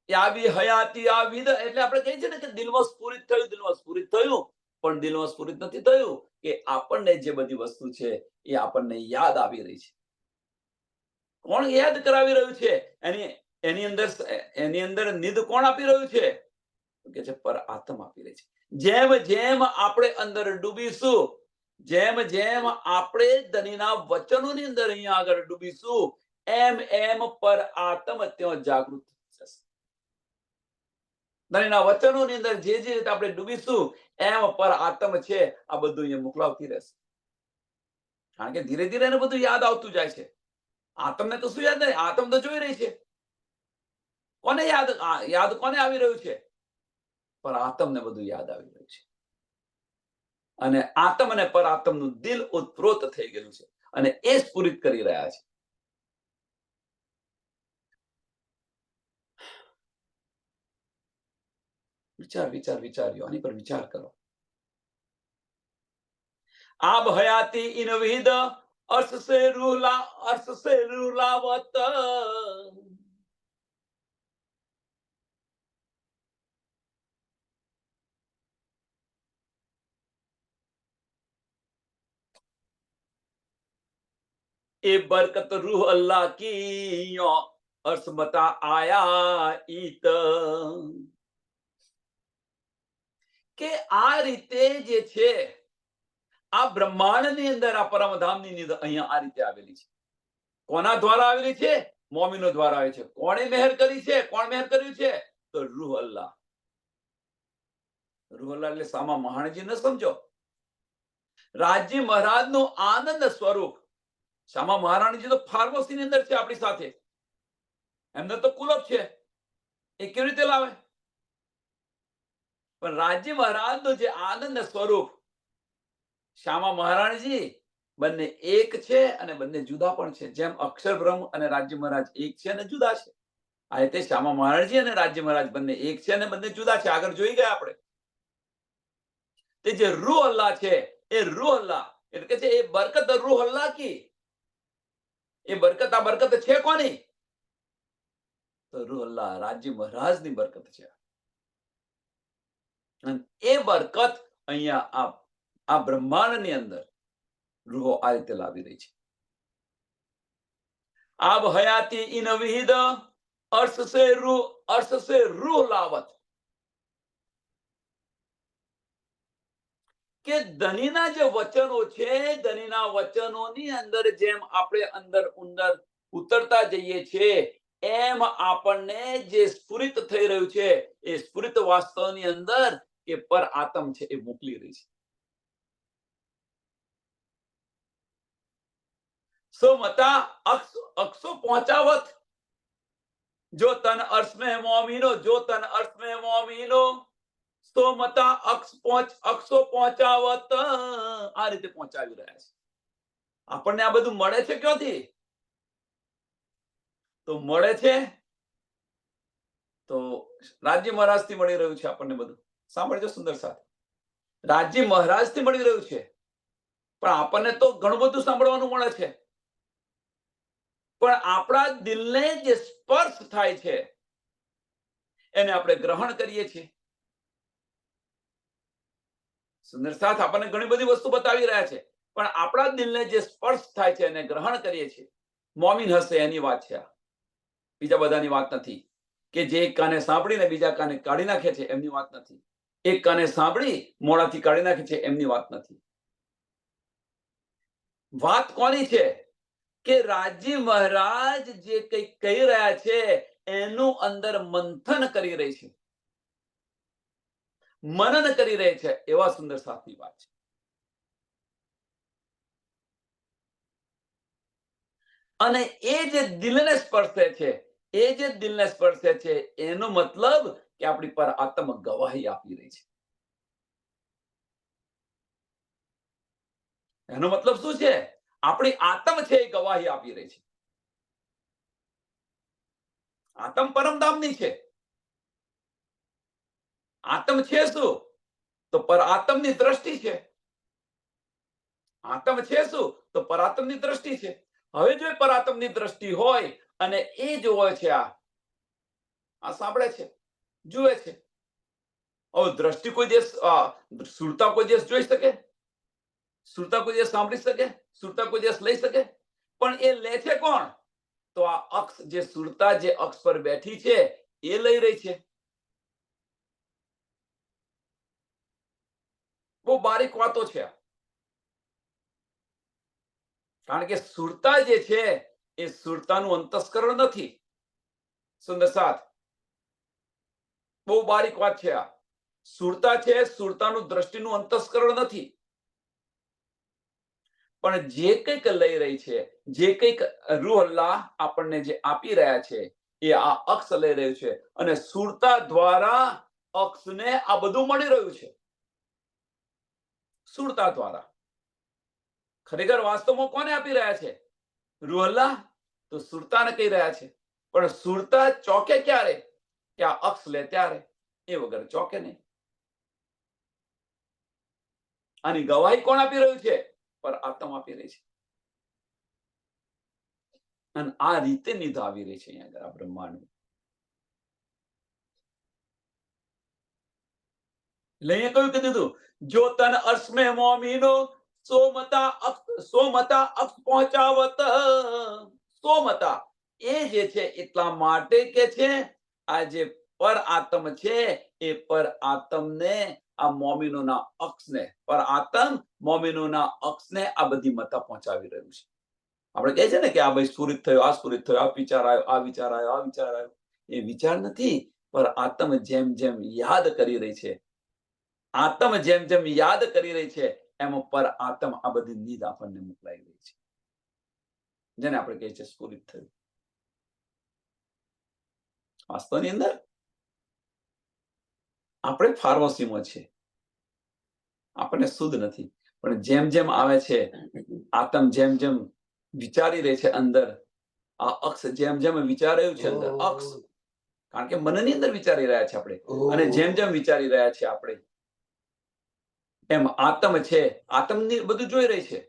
યા બી હયાતી આ વિહિદ, એટલે આપણે કહીએ છીએ ને કે દિલમાં સ્ફુરિત થયું, દિલમાં સ્ફુરિત થયું. પણ દિલમાં સ્ફુરિત નથી થયું કે આપણને જે બધી વસ્તુ છે એ આપણને યાદ આવી રહી છે. કોણ યાદ કરાવી રહ્યું છે? એની અંદર નિધ કોણ આપી રહ્યું છે? કે છે પર આત્મ આપી રહી છે. જેમ જેમ આપણે અંદર ડૂબીશું, જેમ જેમ આપણે ધનીના વચનોની અંદર અહીંયા આગળ ડૂબીશું, એમ એમ પર આત્મ ત્યાં જાગૃત થશે. ધનીના વચનોની અંદર જે જે રીતે આપણે ડૂબીશું, એમ પર આત્મ છે આ બધું અહીંયા મોકલાવતી રહેશે. કારણ કે ધીરે ધીરે એને બધું યાદ આવતું જાય છે. આત્મને તો શું યાદ નહીં? આત્મ તો જોઈ રહી છે. કોને યાદ કોને આવી રહ્યું છે? પર આત્મને બધું યાદ આવી રહ્યું છે. અને આત્મ અને પર આત્મનું દિલ ઉત્પ્રોત થઈ ગયું છે અને એ સ્ફુરિત કરી રહ્યા છે. વિચાર્યો, આની પર વિચાર કરો. આબ હયાતી ઇન વિહિદ, अर्श से रुलावत, ए बरकत रूह अल्लाह की अर्श बता आया ईत. કે આ રીતે જે છે આ બ્રહ્માંડની અંદર આ પરમધામની નીંદ અહીંયા આ રીતે આવેલી છે. કોના દ્વારા આવેલી છે? મોમિનો દ્વારા આવી છે. કોણે મહેર કરી છે? કોણ મહેર કર્યું છે? તો રૂહ અલ્લાહ. રૂહ અલ્લાહ એટલે સામા મહાણજી ન સમજો. રાજજી મહારાજનું આનંદ સ્વરૂપ. શામા મહારાણીજી તો ફાર્મસીની અંદર છે આપણી સાથે. એમને તો કુલપ છે, એ કેવી રીતે લાવે? પણ રાજજી મહારાજનું જે આનંદ સ્વરૂપ, શ્યામા મહારાણીજી બંને એક છે અને બંને જુદા પણ છે. જેમ અક્ષર બ્રહ્મ અને રાજ્ય મહારાજ એક છે અને જુદા છે. આ રીતે શ્યામા મહારાજજી અને રાજ્ય મહારાજ બંને એક છે અને બંને જુદા છે. આગળ જોઈ ગયા આપણે. તે જે રૂહ અલ્લાહ છે એ રૂહ અલ્લાહ એટલે કે છે એ બરકત રૂહ અલ્લાહ કી. એ બરકત આ બરકત છે કોની? તો રૂહ અલ્લાહ રાજ્ય મહારાજની બરકત છે. અને એ બરકત અહીંયા આ બ્રહ્માંડની અંદર રૂહો આ રીતે લાવી રહી છે. આબ હયાતી ઇન વિહિદ अर्श से रूह लावत. કે ધનીના જે વચનો છે, ધનીના વચનોની અંદર જેમ આપણે અંદર અંદર ઉતરતા જઈએ છીએ એમ આપણને જે સ્ફુરિત થઈ રહ્યું છે એ સ્ફુરિત વાસ્તવની અંદર એ પર આત્મ છે એ મોકલી રહી છે. સો મતા અક્ષો પહોંચાવત. જો તન अर्श में मोमिनो, जो तन अर्श में मोमिनो, તો મતા અક્ષો પહોંચાવત. આ રીતે પહોંચાવી રહ્યા છે. આપણને આ બધું મળે છે ક્યાંથી? તો મળે છે તો રાજ્ય મહારાજ થી મળી રહ્યું છે આપણને બધું. સાંભળજો સુંદર સાથ, રાજ્ય મહારાજ થી મળી રહ્યું છે, પણ આપણને તો ઘણું બધું સાંભળવાનું મળે છે, પણ આપણા દિલને જે સ્પર્શ થાય છે એને આપણે ગ્રહણ કરીએ છીએ. સુંદર સાથ આપણને ઘણી બધી વસ્તુ બતાવી રહ્યા છે, પણ આપણા દિલને જે સ્પર્શ થાય છે એને ગ્રહણ કરીએ છીએ. મોમીન હશે એની વાત છે, બીજા બધાની વાત નથી. કે જે એક કાને સાંભળીને બીજા કાને કાઢી નાખે છે એમની વાત નથી. એક કાને સાંભળી મોડાથી કાઢી નાખે છે એમની વાત નથી. વાત કોની છે? કે રાજ્ય મહારાજ જે કંઈ કહી રહ્યા છે એનું અંદર મંથન કરી રહી છે, મનન કરી રહી છે. એવા સુંદર સાથની વાત છે. અને એ જે દિલને સ્પર્શે છે, એ જે દિલને સ્પર્શે છે એનો મતલબ કે આપણી પર આત્મ ગવાહી આપી રહી છે. એનો મતલબ શું છે? આપણી આત્મ છે એ ગવાહી આપી રહી છે. આત્મ પરમધામની છે. આત્મ છે શું? તો પર આત્મની દ્રષ્ટિ છે. આત્મ છે શું? તો પરાત્મની દ્રષ્ટિ છે. હવે જો પરાત્મની દ્રષ્ટિ હોય અને એ જોવે છે, આ સાંભળે છે, જુએ છે. હવે દ્રષ્ટિ કોઈ દિવસ સુરતા કોઈ દિવસ જોઈ શકે? સુરતા કોઈ દિવસ સાંભળી શકે? સુરતા કોઈ દિવસ લઈ શકે? પણ એ લે છે કોણ? તો આ અક્ષ જે સુરતા જે અક્ષ પર બેઠી છે એ લઈ રહી છે. બહુ બારીક વાતો છે, કારણ કે સુરતા જે છે એ સુરતાનું અંતસ્કરણ નથી. સુંદર સાથ, બહુ બારીક વાત છે. આ સુરતા છે, સુરતાનું દ્રષ્ટિનું અંતસ્કરણ નથી. પણ જે કંઈક લઈ રહી છે, જે કંઈક રૂહ અલ્લાહ આપણને જે આપી રહ્યા છે એ આ અક્ષ લઈ રહ્યું છે, અને સુરતા દ્વારા અક્ષને આ બધું મળી રહ્યું છે. સુરતા દ્વારા. ખરેખર વાસ્તવમાં કોને આપી રહ્યા છે? રૂહ અલ્લાહ તો સુરતાને કહી રહ્યા છે. પણ સુરતા ચોકે ક્યારે? કે આ અક્ષ લે ત્યારે. એ વગર ચોકે નહીં. આની ગવાહી કોણ આપી રહ્યું છે? પર આત્મ આપી રહી છે. અને આ રીતે નિભાવી રહી છે અહીંયા આગળ બ્રહ્માંડ. એટલે અહીંયા કયું કીધું? જો તન अर्श में मोमिनो, સોમતા અક્ષ પહોંચાવત. સોમતા એ જે છે એટલા માટે કે છે આ જે પર આત્મ છે એ પર આત્મને આ મોમિનોના અક્ષને, પર આત્મ મોમિનોના અક્ષને આ બધી મતા પહોંચાવી રહ્યું છે. આપણે કહે છે ને કે આ ભાઈ સ્ફુરિત થયો, આ સ્ફુરિત થયો, આ વિચાર આવ્યો, આ વિચાર આવ્યો, આ વિચાર આવ્યો. એ વિચાર નથી, પર આત્મ જેમ જેમ યાદ કરી રહી છે, આત્મ જેમ જેમ યાદ કરી રહી છે એમ પર આત્મ આ બધી નીંદ આપણને મોકલાઈ રહી છે, જેને આપણે કહીએ છીએ સ્ફુરિત થયું. વાસ્તવની અંદર આપણે ફાર્મસીમાં છે, આપણને શુદ્ધ નથી, પણ જેમ જેમ આવે છે આત્મ જેમ જેમ વિચારી રહે છે અંદર, આ અક્ષ જેમ જેમ વિચાર્યું છે અંદર, અક્ષ કારણ કે મનની અંદર વિચારી રહ્યા છે આપણે, અને જેમ જેમ વિચારી રહ્યા છે આપણે એમ આત્મ છે, આત્મની બધું જોઈ રહી છે,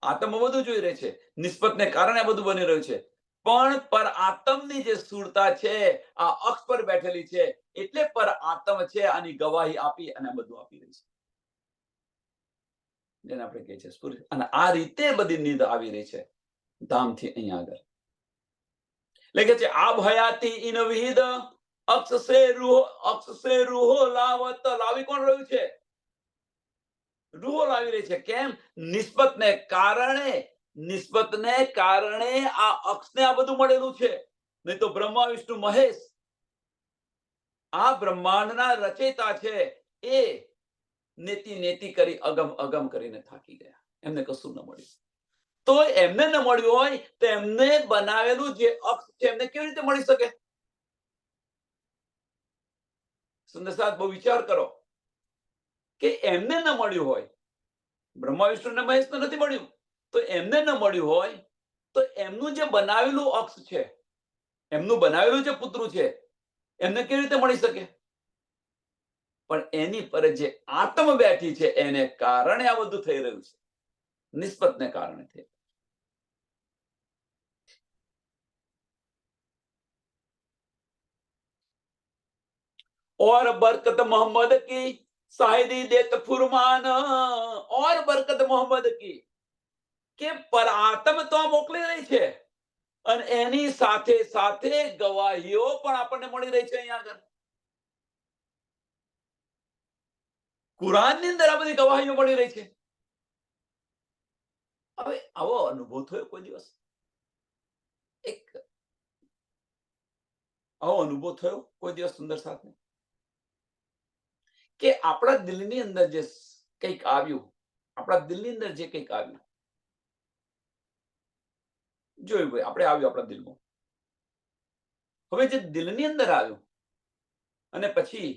આત્મ બધું જોઈ રહી છે, નિસ્બતને કારણે બધું બની રહ્યું છે. પણ પર આત્મની જે સ્થૂળતા છે, આ અક્ષ પર બેઠેલી છે, એટલે પર આત્મ છે આની ગવાહી આપી અને બધું આપી રહી છે, જેને આપણે કહીએ છીએ સ્ફુરિત. અને આ રીતે બધી નીંદ આવી રહી છે ધામથી અહીંયા આગળ. એટલે કે છે આબ હયાતી ઇન વિહિદ અક્ષ સે રૂહો લાવત. લાવી કોણ રહ્યું છે? રૂહો લાવી રહી છે. કેમ? નિસ્બતને કારણે આ અક્ષને આ બધું મળેલું છે. નહીં તો બ્રહ્મા વિષ્ણુ મહેશ આ બ્રહ્માંડના રચયિતા છે, એ નેતિ નેતિ કરી અગમ અગમ કરીને થાકી ગયા, એમને કશું ન મળ્યું. તો એમને ન મળ્યું હોય તો એમને બનાવેલું જે અક્ષ છે એમને કેવી રીતે મળી શકે? સુંદર સાહેબ, બહુ વિચાર કરો કે એમને ન મળ્યું હોય, બ્રહ્મા વિષ્ણુ ને મહેશ નથી મળ્યું, તો એમને ન મળ્યું હોય તો એમનું જે બનાવેલું અક્ષ છે, એમનું બનાવેલું જે પુતરું છે, એમને કેવી રીતે મળી શકે? પણ એની પર જે આત્મ બેઠી છે એને કારણે આ બધું થઈ રહ્યું છે, નિસ્બતને કારણે થઈ. और बरकत मोहम्मद की शाहिदी देत फुरमान, और बरकत मोहम्मद की, કે પર આત્મ તો મોકલી રહી છે અને એની સાથે સાથે ગવાહીઓ પણ આપણને મળી રહી છે. અહીંયા આગળ કુરાનની અંદર આ બધી ગવાહીઓ મળી રહી છે. હવે આવો અનુભવ થયો કોઈ દિવસ? એક આવો અનુભવ થયો કોઈ દિવસ સુંદર સાથે કે આપણા દિલની અંદર જે કંઈક આવ્યું, આપણા દિલની અંદર જે કંઈક આવ્યું, જોયું ભાઈ આપણે આવ્યું આપણા દિલમાં, હવે જે દિલની અંદર આવ્યું અને પછી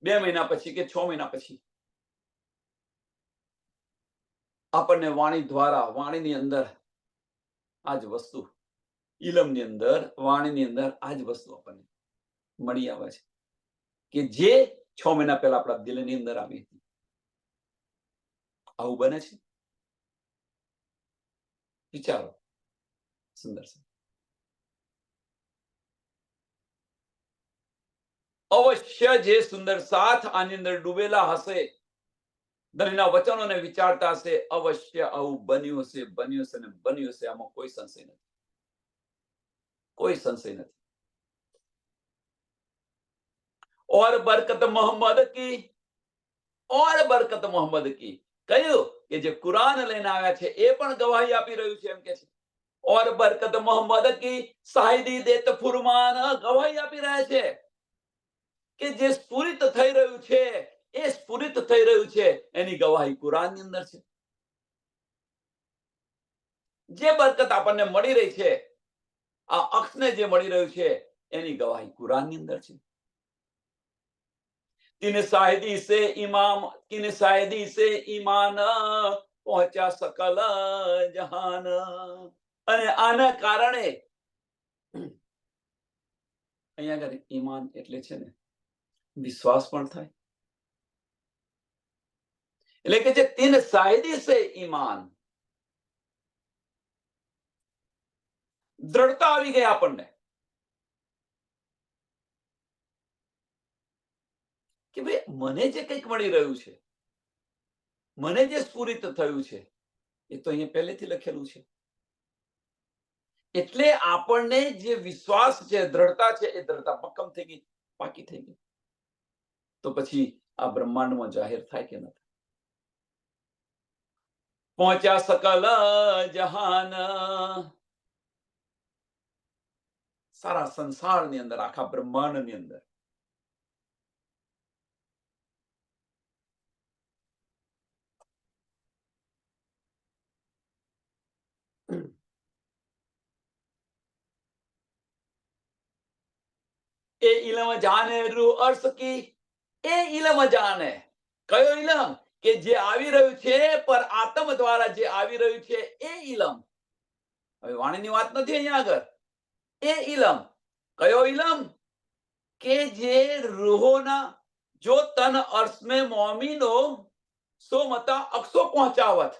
2 મહિના પછી કે 6 મહિના પછી આપણને વાણી દ્વારા, વાણીની અંદર આ જ વસ્તુ, ઇલમની અંદર, વાણીની અંદર આ જ વસ્તુ આપણને મળી આવે છે કે જે 6 મહિના પહેલા આપણા દિલની અંદર આવી હતી. આવું બને છે? વિચારો સુંદર છે. અવશ્ય જે સુંદર સાથ આની અંદર ડૂબેલા હશે, ધણીના વચનોને વિચારતા હશે, અવશ્ય આવું બન્યું હશે, બન્યું હશે ને બન્યું હશે. આમાં કોઈ સંશય નથી, કોઈ સંશય નથી. और बरकत मोहम्मद की, और बरकत मोहम्मद की, કહ્યું કે જે કુરાન લઈને આવ્યા છે એ પણ ગવાહી આપી રહ્યું છે, એમ કે છે. और बरकत मोहम्मद की शाहिदी देत फुरमान, ગવાહી આપી રહ્યા છે કે જે સ્ફુરિત થઈ રહ્યું છે, એ સ્ફુરિત થઈ રહ્યું છે, એની ગવાહી કુરાનની અંદર છે. જે બરકત આપણને મળી રહી છે, આ અક્ષને જે મળી રહ્યું છે, એની ગવાહી કુરાનની અંદર છે. किन शाहिदी से ईमान पहुंचा सकल जहान. અને આના કારણે અહીંયા આગળ ઈમાન એટલે છે ને વિશ્વાસ પણ થાય. એટલે કે જે તીન શાહિદી સે ઈમાન, દ્રઢતા આવી ગઈ આપણને કે ભાઈ મને જે કંઈક મળી રહ્યું છે, મને જે સ્ફુરિત થયું છે, એ તો અહીંયા પહેલેથી લખેલું છે. એટલે આપણને જે વિશ્વાસ છે, દ્રઢતા છે, એ દ્રઢતા મક્કમ થઈ ગઈ, પાકી થઈ ગઈ. તો પછી આ બ્રહ્માંડમાં જાહેર થાય કે ન થાય? પહોંચ્યા સકલ જહાન, સારા સંસારની અંદર, આખા બ્રહ્માંડની અંદર એ ઇલમ જાને રૂ અર્શ કી, એ ઇલમ જાને. કયો ઇલમ? કે જે આવી રહ્યું છે, પર આત્મ દ્વારા જે આવી રહ્યું છે, એ ઇલમ. હવે વાણીની વાત નથી અહીંયા આગળ. એ ઇલમ કયો ઇલમ? કે જે રૂહોના જો તન અર્શ में મોમીનો સો મતા અક્ષો પહોંચાવત,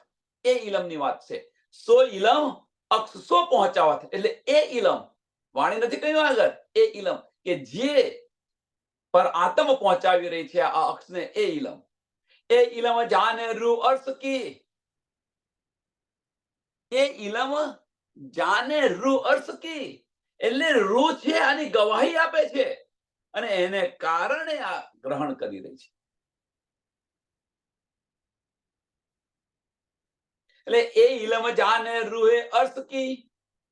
એ ઇલમની વાત છે. સો ઇલમ અક્ષસો પહોંચાવત, એટલે એ ઇલમ, વાણી નથી કહ્યું આગળ, એ ઇલમ કે જે પર આત્મ પહોંચાવી રહી છે આ અક્ષને, એ ઇલમ. એ ઇલમ જાને રૂ અર્શ કી, એ ઇલમ જાને રૂ અર્શ કી, એટલે રૂહ છે આની ગવાહી આપે છે અને એને કારણે આ ગ્રહણ કરી રહી છે. એટલે એ ઇલમ જાને રૂહે અર્શ કી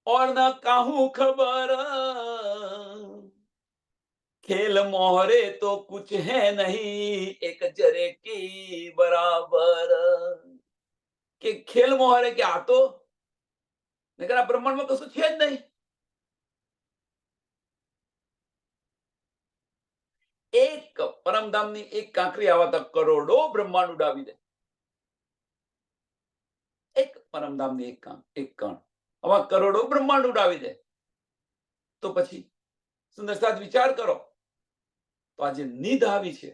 और न काहू खबर, खेल मोहरे तो कुछ है नहीं एक जरे की बराबर, કે ખેલ મોહરે કે આ તો નકર આ બ્રહ્માંડમાં કશું છે જ નહીં. એક પરમધામની એક કાંકરી આવતા કરોડો બ્રહ્માંડ ઉડાવી દે. એક પરમધામની એક કણ આવા કરોડો બ્રહ્માંડ ઉડાવી દે. તો પછી સુંદર સાથ વિચાર કરો, તો આ જે નિધ આવી છે,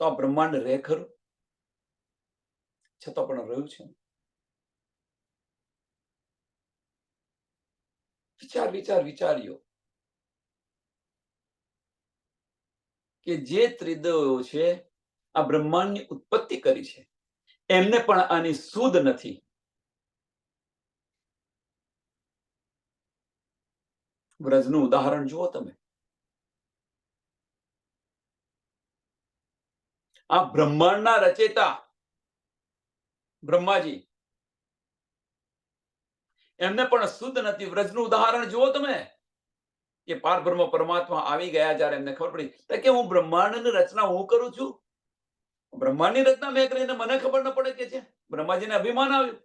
તો આ બ્રહ્માંડ રહે ખરું? છતાં પણ રહ્યું છે. વિચાર્યો કે જે ત્રિદેવો છે આ બ્રહ્માંડની ઉત્પત્તિ કરી છે, એમને પણ આની સુધ નથી. વ્રજનું ઉદાહરણ જુઓ તમે. આ બ્રહ્માંડના રચેતા બ્રહ્માજી, એમને પણ શુદ્ધ નથી. વ્રજનું ઉદાહરણ જુઓ તમે કે પારબ્રહ્મ પરમાત્મા આવી ગયા જ્યારે એમને ખબર પડી કે હું બ્રહ્માંડની રચના હું કરું છું, બ્રહ્માંડની રચના મેં કરીને મને ખબર ન પડે કે છે. બ્રહ્માજીને અભિમાન આવ્યું.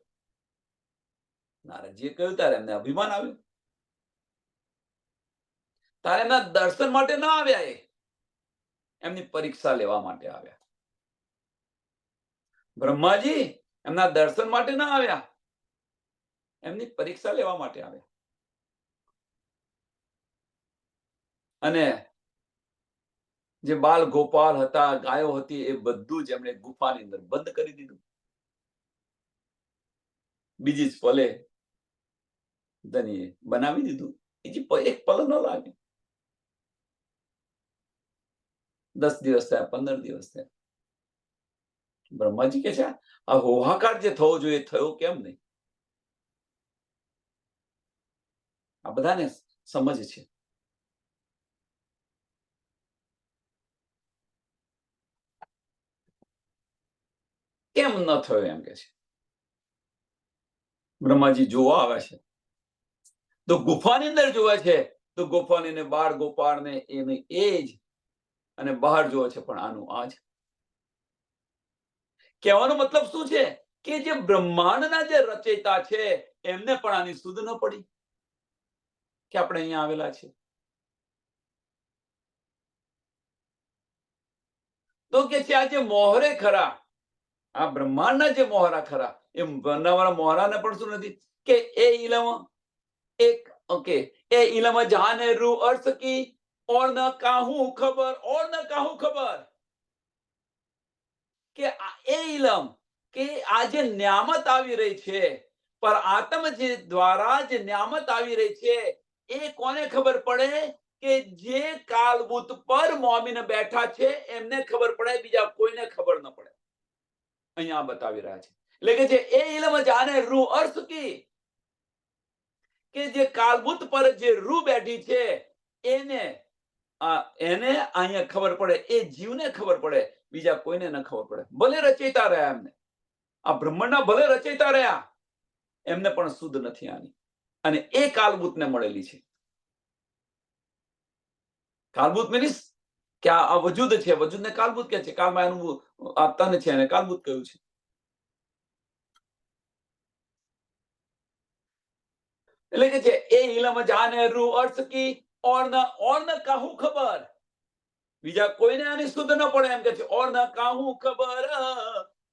નારદજીએ કહ્યું ત્યારે એમને અભિમાન આવ્યું. તારે એમના દર્શન માટે ના આવ્યા, એમની પરીક્ષા લેવા માટે આવ્યા. બ્રહ્માજી એમના દર્શન માટે ના આવ્યા, એમની પરીક્ષા લેવા માટે આવ્યા. અને જે બાલ ગોપાલ હતા, ગાયો હતી, એ બધું જ એમણે ગુફાની અંદર બંધ કરી દીધું. બીજી જ પલે ધનીએ બનાવી દીધું. એક પલ ન લાગે. 10 દિવસ થયા, 15 દિવસ થયા. બ્રહ્માજી કે છે આ હોહાકાર જે થવો જોઈએ થયો કેમ નહીં? આ બધાને સમજ છે. કેમ ન થયો એમ કે છે. બ્રહ્માજી જોવા આવે છે તો ગુફાની અંદર જોવે છે, તો ગુફાની બાળ ગોપાળને એની એજ અને બહાર જોવે છે પણ આનું આજ. કહેવાનો મતલબ શું છે કે જે બ્રહ્માંડના જે રચયિતા છે એમને પણ આની સુધ ન પડી કે આપણે અહીંયા આવેલા છે. તો કે છે આ જે મોહરે ખરા, આ બ્રહ્માંડના જે મોહરા ખરા, એ બનાવવાના મોહરાને પણ શું નથી કે એ ઇલમ એક ઓકે એ ઇલમ જાને રૂ અર્થ કી ઓર ન કાહું ખબર, ઓર ન કાહું ખબર, કે એ ઇલમ કે આ જે ન્યામત આવી રહી છે, પર આત્મ જે દ્વારા જે ન્યામત આવી રહી છે, એ કોને ખબર પડે કે જે કાલભૂત પર મોમીન બેઠા છે એમને ખબર પડે, બીજા કોઈને ખબર ન પડે. અહીંયા બતાવી રહ્યા છે. એટલે કે જે એ ઇલમ જાને રૂહ અર્થ કી, કે જે કાલભૂત પર જે રૂહ બેઠી છે એને અહીંયા ખબર પડે, એ જીવને ખબર પડે, બીજા કોઈને ન ખબર પડે. ભલે રચયિતા રહ્યા એમને, આ બ્રહ્માંડના ભલે રચયિતા રહ્યા, એમને પણ શુદ્ધ નથી આની. અને એ કાલભૂતને મળેલી છે. કાલભૂત મીન્સ કે આ વજૂદ છે, વજૂદને કાલભૂત કહે છે. કાલમાં એનું આ તન છે એને કાલભૂત કહ્યું છે. એટલે કે છે એ ઇલમ જાને રૂહ અર્થ કી ઓર ન કાહું ખબર, બીજા કોઈને આની શુદ્ધ ન પડે એમ કે છે. ઓર ન કાહું ખબર,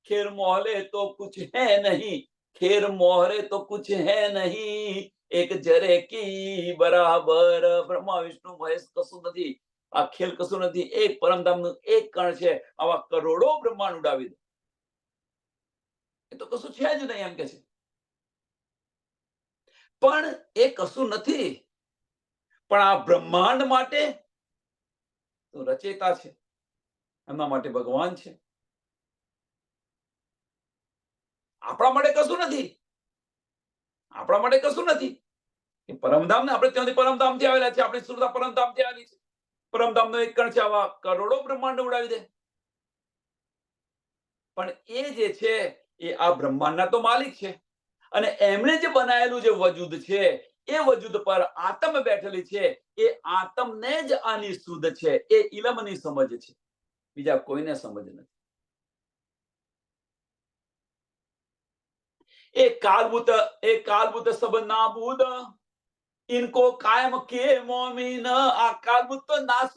ખેર મોહલે તો કુછ હે નહીં, ખેર મોહરે તો કુછ હે નહીં, એક જરે કી બરાબર. બ્રહ્મા વિષ્ણુ મહેશ કશું નથી, આ ખેલ કશું નથી. એક પરમધામનું એક કણ છે, આવા કરોડો બ્રહ્માંડ ઉડાવી દે. એ તો કશું છે જ નહીં એમ કે છે. પણ એ કશું નથી, પણ આ બ્રહ્માંડ માટે તો રચેતા છે, એમના માટે ભગવાન છે. આપણા માટે કશું નથી, આપણા માટે કશું નથી. એ પરમધામ ને આપણે ત્યાંથી પરમધામથી આવેલા છે, આપણી સુરતા પરમધામથી આવેલી છે. પરમધામનો એક કણ છે, આવા કરોડો બ્રહ્માંડ ઉડાવી દે. પણ એ જે છે એ આ બ્રહ્માંડના તો માલિક છે, અને એમણે જે બનાવેલું જે વજૂદ છે, એ વજૂદ પર આત્મ બેઠેલી છે. એ આત્મને જ આની શુદ્ધ છે. એ ઇલમની સમજ છે, બીજા કોઈને સમજ નથી. એ કાલભૂત સબ નાબૂદ, ઇનકો કાયમ કે મોમીન. આ કાલભૂત તો નાશ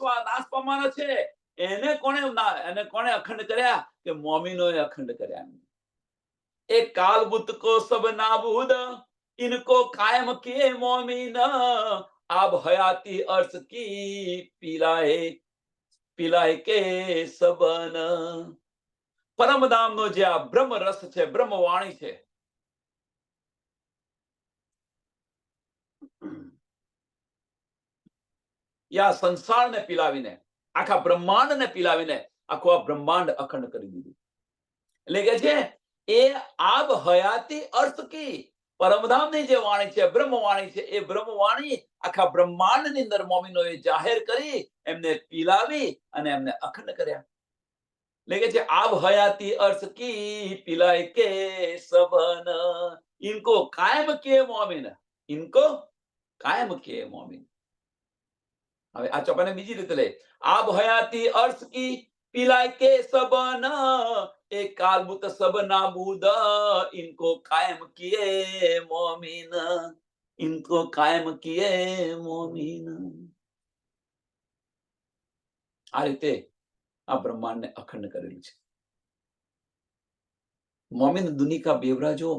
પામવાનો છે. એને કોણે અખંડ કર્યા? કે મોમીનોએ અખંડ કર્યા. એ કાલભૂત કો સબ નાબૂદ, इनको कायम किए मोमिन. आब हयाती अर्थ की पिलाए के सबन. પરમધામનો જે આ બ્રહ્મ રસ છે, બ્રહ્મવાણી છે, આ સંસારને પીલાવીને, આખા બ્રહ્માંડને પીલાવીને આખું આ બ્રહ્માંડ અખંડ કરી દીધું. એટલે કે છે એ આબ હયાતી અર્થ કી, પરમધામની જે વાણી છે, બ્રહ્મવાણી છે, એ બ્રહ્મવાણી આખા બ્રહ્માંડની અંદર મોમીનોએ જાહેર કરી, એમને પીલાવી અને એમને અખંડ કર્યા. એટલે કે છે આબ હયાતી અર્થ કી પિલાય કે સબન. ઇનકો કાયમ કે મોમીન, ઇનકો કાયમ કે મોમીન. હવે આ ચોપાને બીજી રીતે લે. આબ હયાતી અર્થ કી પિલાય કે સબન, એ કાલભૂત સબ નાબૂદ, ઇनको કાયમ કિએ મોમીન, ઇनको કાયમ કિએ મોમીન. આ રીતે આ બ્રહ્માંડને અખંડ કરેલું છે. મોમીન દુનિયા કા બેવરા જો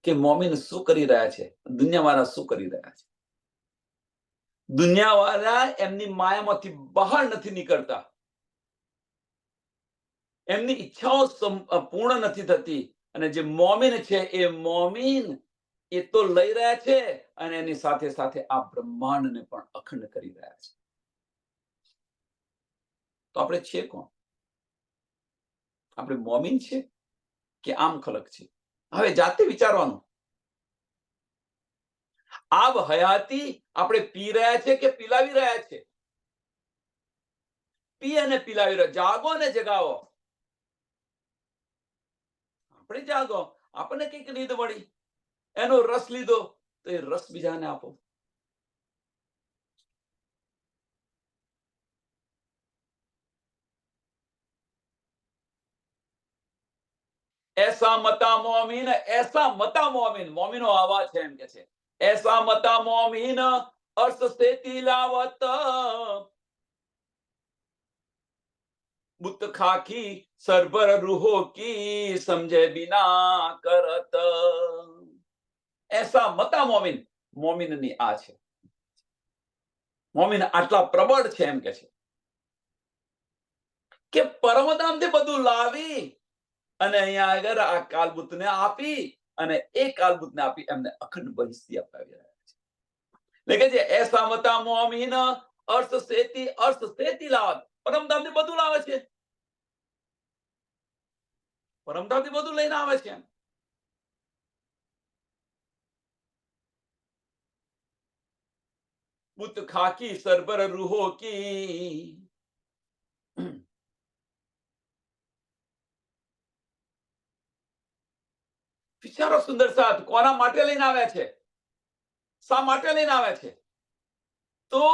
કે મોમીન શું કરી રહ્યા છે, દુનિયાવાળા શું કરી રહ્યા છે. દુનિયાવાળા એમની માયામાંથી બહાર નથી નીકળતા, એમની ઈચ્છાઓ પૂર્ણ નથી થતી. અને જે મોમીન છે, એ મોમીન એ તો લઈ રહ્યા છે, અને એની સાથે સાથે આ બ્રહ્માંડને પણ અખંડ કરી રહ્યા છે. તો આપણે છીએ કોણ? આપણે મોમીન છે કે આમ ખલક છે? હવે જાતે વિચારવાનું. આબ હયાતી આપણે પી રહ્યા છે કે પીલાવી રહ્યા છે? પી અને પીલાવી રહ્યા. જાગો અને જગાવો. આપણે જાગો, આપણને કઈક નીંદ મળી, એનો રસ લીધો, તો એ રસ બીજાને આપો. ऐसा मता मोमिन, ऐसा मता मोमिन. मोमिनो आवाज है એમ કે છે. ऐसा मता मोमिन अर्थ से तिलावत, बुत खाकी सरबर रूहो की समझे बिना करत. ऐसा मता मोमिन. મોમિનની આ છે. મોમિન આટલા પ્રબળ છે એમ કે છે કે પરમધામથી બધું લાવી અને અહીંયા આગળ આ કાલભૂતને આપી, અને એ કાલભૂતને આપી એમને અખંડ બહિષ્ઠી અપાવી રહ્યા છે. એટલે કે છે એસા મતા મોમીન અર્થ સેતી લાવત. પરમધામથી બધું લાવે છે, પરમધામથી બધું લઈને આવે છે. બુત ખાકી સરબર રૂહો કી. વિચારો સુંદર સાથ, કોના માટે લઈને આવ્યા છે, શા માટે લઈને આવ્યા છે? તો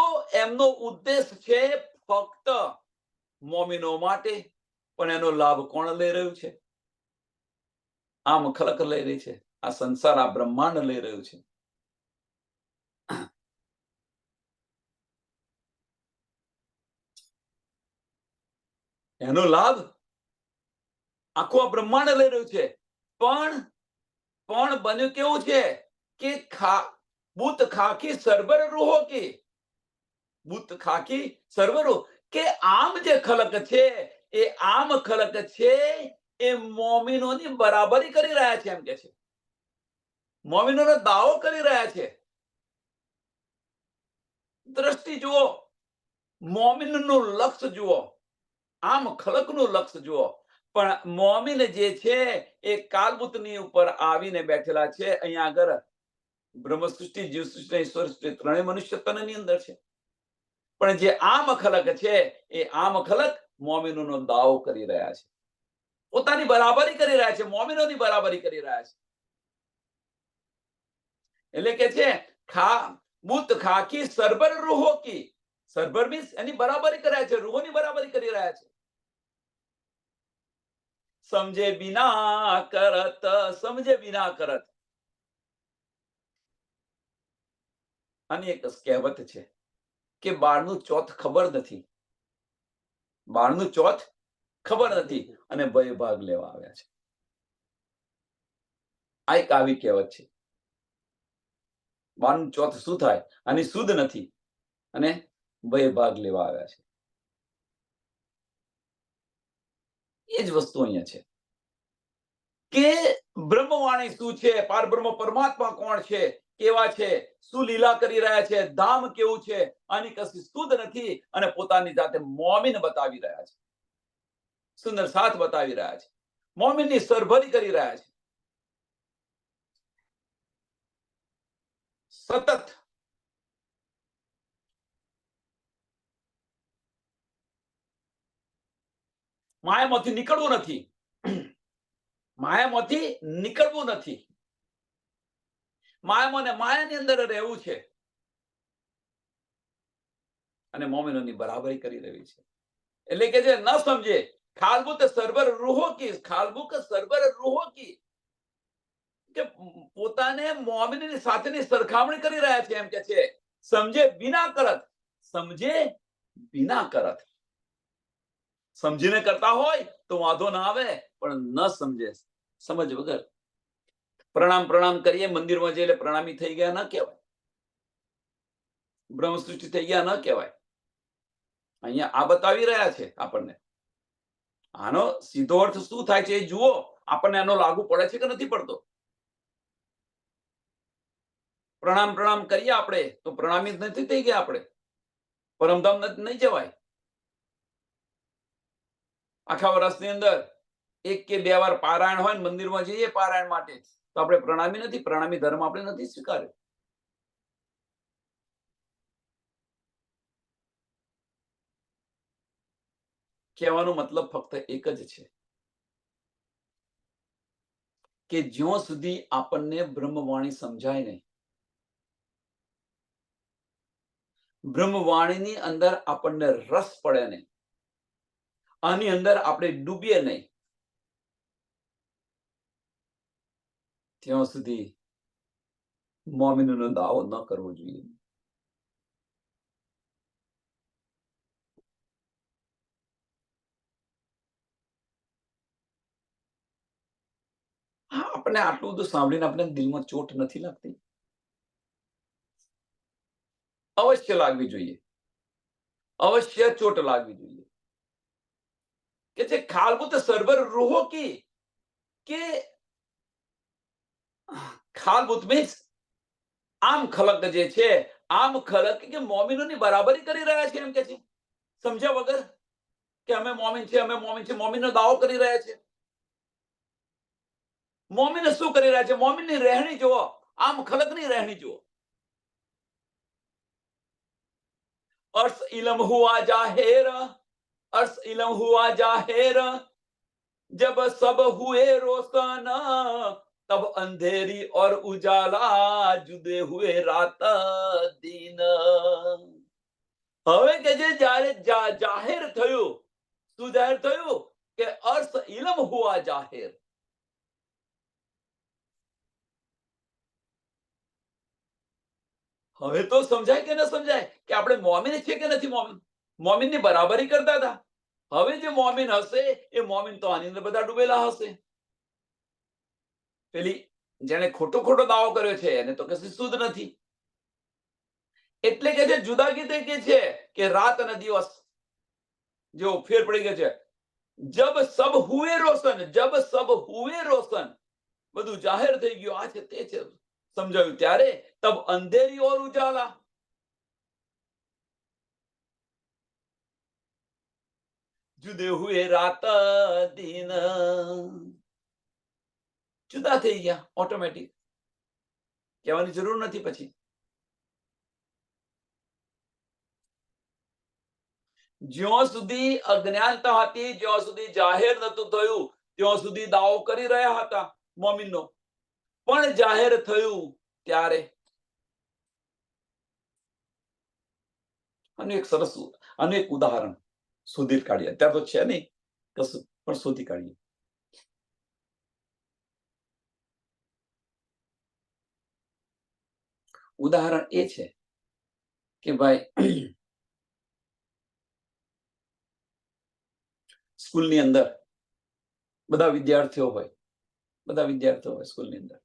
એમનો ઉદ્દેશ છે ફક્ત મોમીનો માટે. પણ એનો લાભ કોણ લઈ રહ્યું છે? આમ ખલક લઈ રહી છે, આ સંસાર, આ બ્રહ્માંડ લઈ રહ્યું છે. એનો લાભ આખું આ બ્રહ્માંડ લઈ રહ્યું છે. પણ બન્યું કેવું છે કે બુત ખાકી સરબર રૂહો કી, બુત ખાકી સરબર રૂહ, કે આમ જે ખલક છે એ આમ ખલક છે એ મોમિનોની બરાબરી કરી રહ્યા છે, એમ કે છે. મોમિનોનો દાવો કરી રહ્યા છે. દ્રષ્ટિ જુઓ, મોમિનનું લક્ષ્ય જુઓ, આમ ખલકનું લક્ષ્ય જુઓ. પણ મોમિન જે છે એ કાલબુતની ઉપર આવીને બેઠેલા છે. અહીંયા આગળ બ્રહ્મ સૃષ્ટિ, જીવ સૃષ્ટિ, ઈશ્વર સૃષ્ટિ ત્રણેય મનુષ્ય તનની અંદર છે. પણ જે આમ ખલક છે એ આમ ખલક મોમિનોનો દાવો કરી રહ્યા છે, પોતાની બરાબરી કરી રહ્યા છે, મોમિનોની બરાબરી કરી રહ્યા છે. એટલે કે છે બુત ખાકી સરબર રૂહો કી, સરબર મીન્સ એની બરાબરી કર્યા છે, રૂહોની બરાબરી કરી રહ્યા છે. સમજે બિના કરત, સમજે બિના કરત. આની એક કહેવત છે કે બાળનું ચોથ ખબર નથી, બાળનું ચોથ ખબર નથી અને ભય ભાગ લેવા આવ્યા છે. આ એક આવી કહેવત છે. બાળનું ચોથ શું થાય, આની શુદ્ધ નથી અને ભય ભાગ લેવા આવ્યા છે. એ જ વસ્તુ અહીંયા છે કે બ્રહ્મવાણી શું છે, પારબ્રહ્મ પરમાત્મા કોણ છે, કેવા છે, શું લીલા કરી રહ્યા છે, ધામ કેવું છે, આની કશી શુદ્ધ નથી અને પોતાની જાતે મોમિન બતાવી રહ્યા છે, સુંદર સાથ બતાવી રહ્યા છે, મોમિનની સરભરી કરી રહ્યા છે. સતત માયામાંથી નીકળવું નથી, માયામાંથી નીકળવું નથી, માયામાં ને માયાની અંદર રહેવું છે અને મોમિનોની બરાબરી કરી રહી છે. એટલે કે જે ન સમજે, ખાલબુત સરબર રૂહો કી, ખાલબુક સરબર રૂહો કી, કે પોતાને મોમિનની સાથેની સરખામણી કરી રહ્યા છે, એમ કે છે સમજે બિના કરત, સમજે બિના કરત. સમજીને કરતા હોય તો વાંધો ના આવે, પણ ન સમજે, સમજ વગર પ્રણામ કરીએ મંદિરમાં જઈને પ્રણામી થઈ ગયા ન કહેવાય, બ્રહ્મ સૃષ્ટિ થઈ ગયા ન કહેવાય. અહીંયા આ બતાવી રહ્યા છે આપણને. આનો સીધો અર્થ શું થાય છે એ જુઓ, આપણને આનો લાગુ પડે છે કે નથી પડતો. પ્રણામ કરીએ આપણે તો પ્રણામી નથી થઈ ગયા, આપણે પરમધામ નહીં જવાય. આખા વર્ષની અંદર 1 કે 2 વાર પારાયણ હોય, મંદિરમાં જઈએ પારાયણ માટે, તો આપણે પ્રણામી નથી, પ્રણામી ધર્મ આપણે નથી સ્વીકાર્યો. કહેવાનો મતલબ ફક્ત એક જ છે કે જ્યાં સુધી આપણને બ્રહ્મવાણી સમજાય નહીં, બ્રહ્મવાણીની અંદર આપણને રસ પડે નહીં, આની અંદર આપણે ડૂબીએ નહીં, ત્યાં સુધી મોમિનનો દાવો ન કરવો જોઈએ. હા, આપણે આટલું બધું સાંભળીને આપણે દિલમાં ચોટ નથી લાગતી? અવશ્ય લાગવી જોઈએ, અવશ્ય ચોટ લાગવી જોઈએ. કે જે ખાલબુત સરબર રૂહો કી, કે ખાલબુત મીન્સ આમ ખલક જે છે, આમ ખલક કે મોમિનોની બરાબરી કરી રહ્યા છે, એમ કે છે, સમજ્યા વગર કે અમે મોમિન છે, અમે મોમિન છે, મોમિનનો દાવો કરી રહ્યા છે. મોમિન શું કરી રહ્યા છે, મોમિનની રહેણી જુઓ, આમ ખલકની રહેણી જુઓ. अर्श इलम हुआ जाहिर, अर्श इलम हुआ जाहिर, जब सब हुए रोशन, तब अंधेरी और उजाला जुदे हुए रात दिन. હવે કે જે જ્યારે જાહેર થયું, શું જાહેર થયું કે અર્શ ઇલમ હુઆ જાહેર. હવે તો સમજાય કે ન સમજાય કે આપણે મોમિન છે કે નથી મોમિન, મોમિનની બરાબરી કરતા હતા. હવે જે મોમિન હશે એ મોમિન તો આની અંદર બધા ડૂબેલા હશે. પેલી જેને ખોટો દાવો કર્યો છે એને તો કશું શુદ્ધ નથી, એટલે કે છે જુદાગી થઈ ગઈ છે કે રાત અને દિવસ જેવો ફેર પડી ગયો છે. જબ સબ હુએ રોશન, જબ સબ હુએ રોશન, બધું જાહેર થઈ ગયું, આ છે તે છે સમજાયું ત્યારે તબ અંધેરી ઓર ઉજાલા. જુદે હુએ રાત દિન, જુદા થઈ ગયા ઓટોમેટિક, કહેવાની જરૂર નથી. પછી જ્યાં સુધી અજ્ઞાનતા હતી, જ્યાં સુધી જાહેર નતું થયું, ત્યાં સુધી દાવો કરી રહ્યા હતા મોમીનનો. પણ જાહેર થયું ત્યારે, આનું એક સરસ, આનું એક ઉદાહરણ શોધી કાઢીએ. અત્યારે તો છે નહીં કશું, પણ શોધી કાઢીએ. ઉદાહરણ એ છે કે ભાઈ સ્કૂલની અંદર બધા વિદ્યાર્થીઓ હોય, સ્કૂલની અંદર.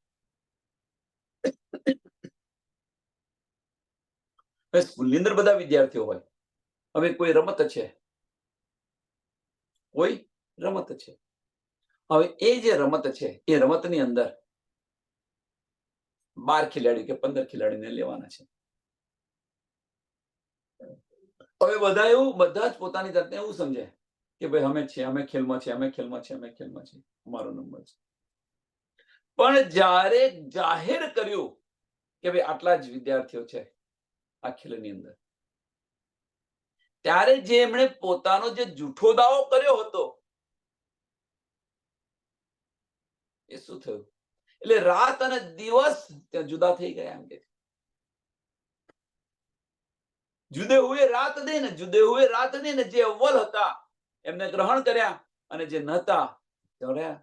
સ્કૂલની અંદર બધા વિદ્યાર્થીઓ હોય. હવે કોઈ રમત છે, હવે એ જે રમત છે એ રમતની અંદર 12 ખેલાડી કે 15 ખેલાડીને લેવાના છે. હવે બધા જ પોતાની જાતને એવું સમજે કે ભાઈ અમે ખેલમાં છે, અમારો નંબર છે. પણ જ્યારે જાહેર કર્યું કે ભાઈ આટલા જ વિદ્યાર્થીઓ છે આ ખેલની અંદર, ત્યારે જે એમણે પોતાનો જે જૂઠો દાવો કર્યો હતો એ શું થયું? એટલે રાત અને દિવસ ત્યાં જુદા થઈ ગયા. એમ કે જુદે હુએ રાત દિન, જે અવ્વલ હતા એમને ગ્રહણ કર્યા અને જે નહોતા તે રહ્યા.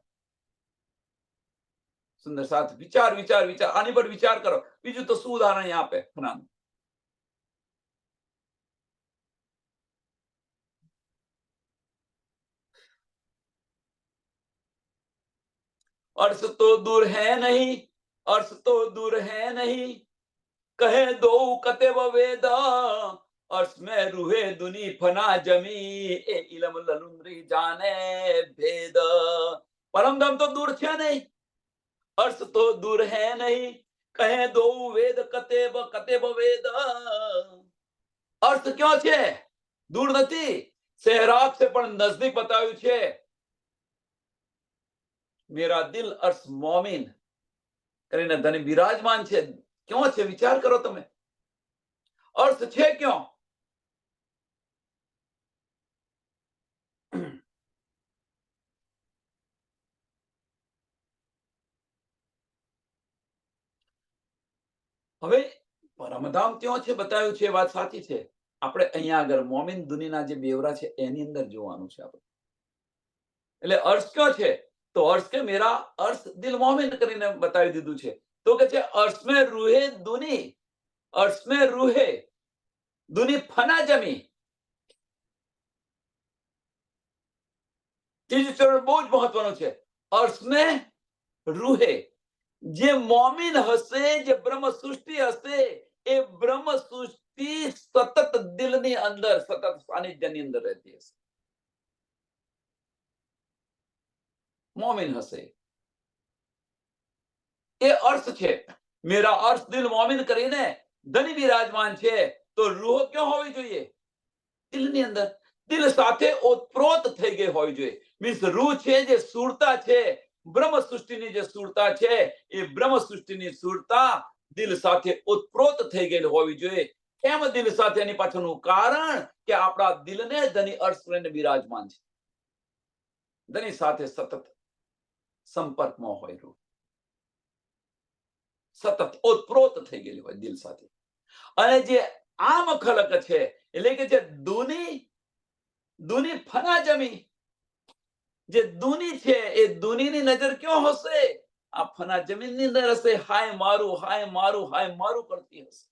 સુંદર સાથ. વિચાર આની પર વિચાર કરો. બીજું તો શું ઉદાહરણ અહીંયા આપે ફનાનું. अर्श तो दूर है नहीं, कहे दो कतेब वेद, अर्श में रूहे दुनी फना जमी, ए इलम ललुंद्री जाने भेद. परमधाम तो दूर છે નહીં, अर्श तो दूर है नहीं, कहे दो वेद कतेब वेद. अर्थ ક્યાં છે? દૂર નથી, સહેરાબ से પણ નજદીક બતાવ્યું છે. मेरा दिल अर्श मोमिन કરીને ધની બિરાજમાન છે. ક્યાં છે? વિચાર કરો તમે. અર્થ છે ક્યાં? હવે પરમધામ ક્યાં છે બતાવ્યું છે, વાત સાચી છે. આપણે અહીંયા આગળ મોમિન દુનિયાના જે બેવરા છે એની અંદર જોવાનું છે આપણે. એટલે અર્શ ક્યાં છે? તો अर्श के मेरा अर्श दिल मोमिन કરીને બતાવી દીધું છે. તો કે છે अर्श में रूहे दुनी, अर्श में रूहे दुनी फना जमी. ત્રીજું ચરણ બહુ જ મહત્વનું છે. अर्श में रूहे, જે મોમિન હશે, જે બ્રહ્મ સૃષ્ટિ હશે, એ બ્રહ્મ સૃષ્ટિ સતત દિલની અંદર, સતત સાનિધ્યની અંદર રહેતી હશે. મોમિન હશે એ અર્થ છે. મેરા અર્થ દિલ મોમિન કરીને ધની બિરાજમાન છે. તો રૂહ ક્યાં હોવી જોઈએ? દિલની અંદર, દિલ સાથે ઓતપ્રોત થઈ ગઈ હોવી જોઈએ. મીન્સ રૂહ છે જે સુરતા છે, બ્રહ્મ સૃષ્ટિની જે સુરતા છે, એ બ્રહ્મ સૃષ્ટિની સુરતા દિલ સાથે ઓતપ્રોત થઈ ગયેલી હોવી જોઈએ. કેમ દિલ સાથે? એની પાછળનું કારણ કે આપણા દિલને ધની અર્થ કરીને બિરાજમાન છે. ધની સાથે સતત સંપર્કમાં હોય, રૂહ સતત ઓતપ્રોત થઈ ગયેલી હોય દિલ સાથે. અને જે આમ ખલક છે, એટલે કે જે દુની ફના જમી, જે દુની છે એ દુનીની નજર ક્યાં હશે? આ ફના જમીનની અંદર હશે. હાય મારું કરતી હશે.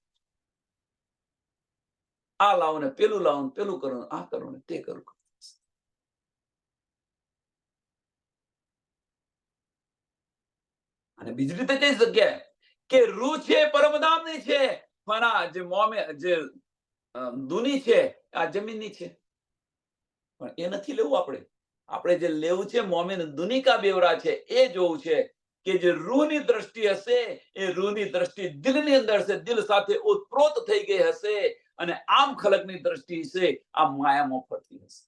આ લાવો ને પેલું લાવો, પેલું કરો, આ કરો ને તે કરો. અને બીજી રીતે કઈ જગ્યાએ કે રૂહ છે પરમધામની છે, ફના જે જે દુની છે આ જમીનની છે, પણ એ નથી લેવું. આપણે જે લેવું છે મોમીન દુનિકા બેવરા છે એ જોવું છે કે જે રૂહની દ્રષ્ટિ હશે એ રૂહની દ્રષ્ટિ દિલની અંદર છે, દિલ સાથે ઓતપ્રોત થઈ ગઈ હશે, અને આમ ખલકની દ્રષ્ટિ છે આ માયામાં ફરતી હશે.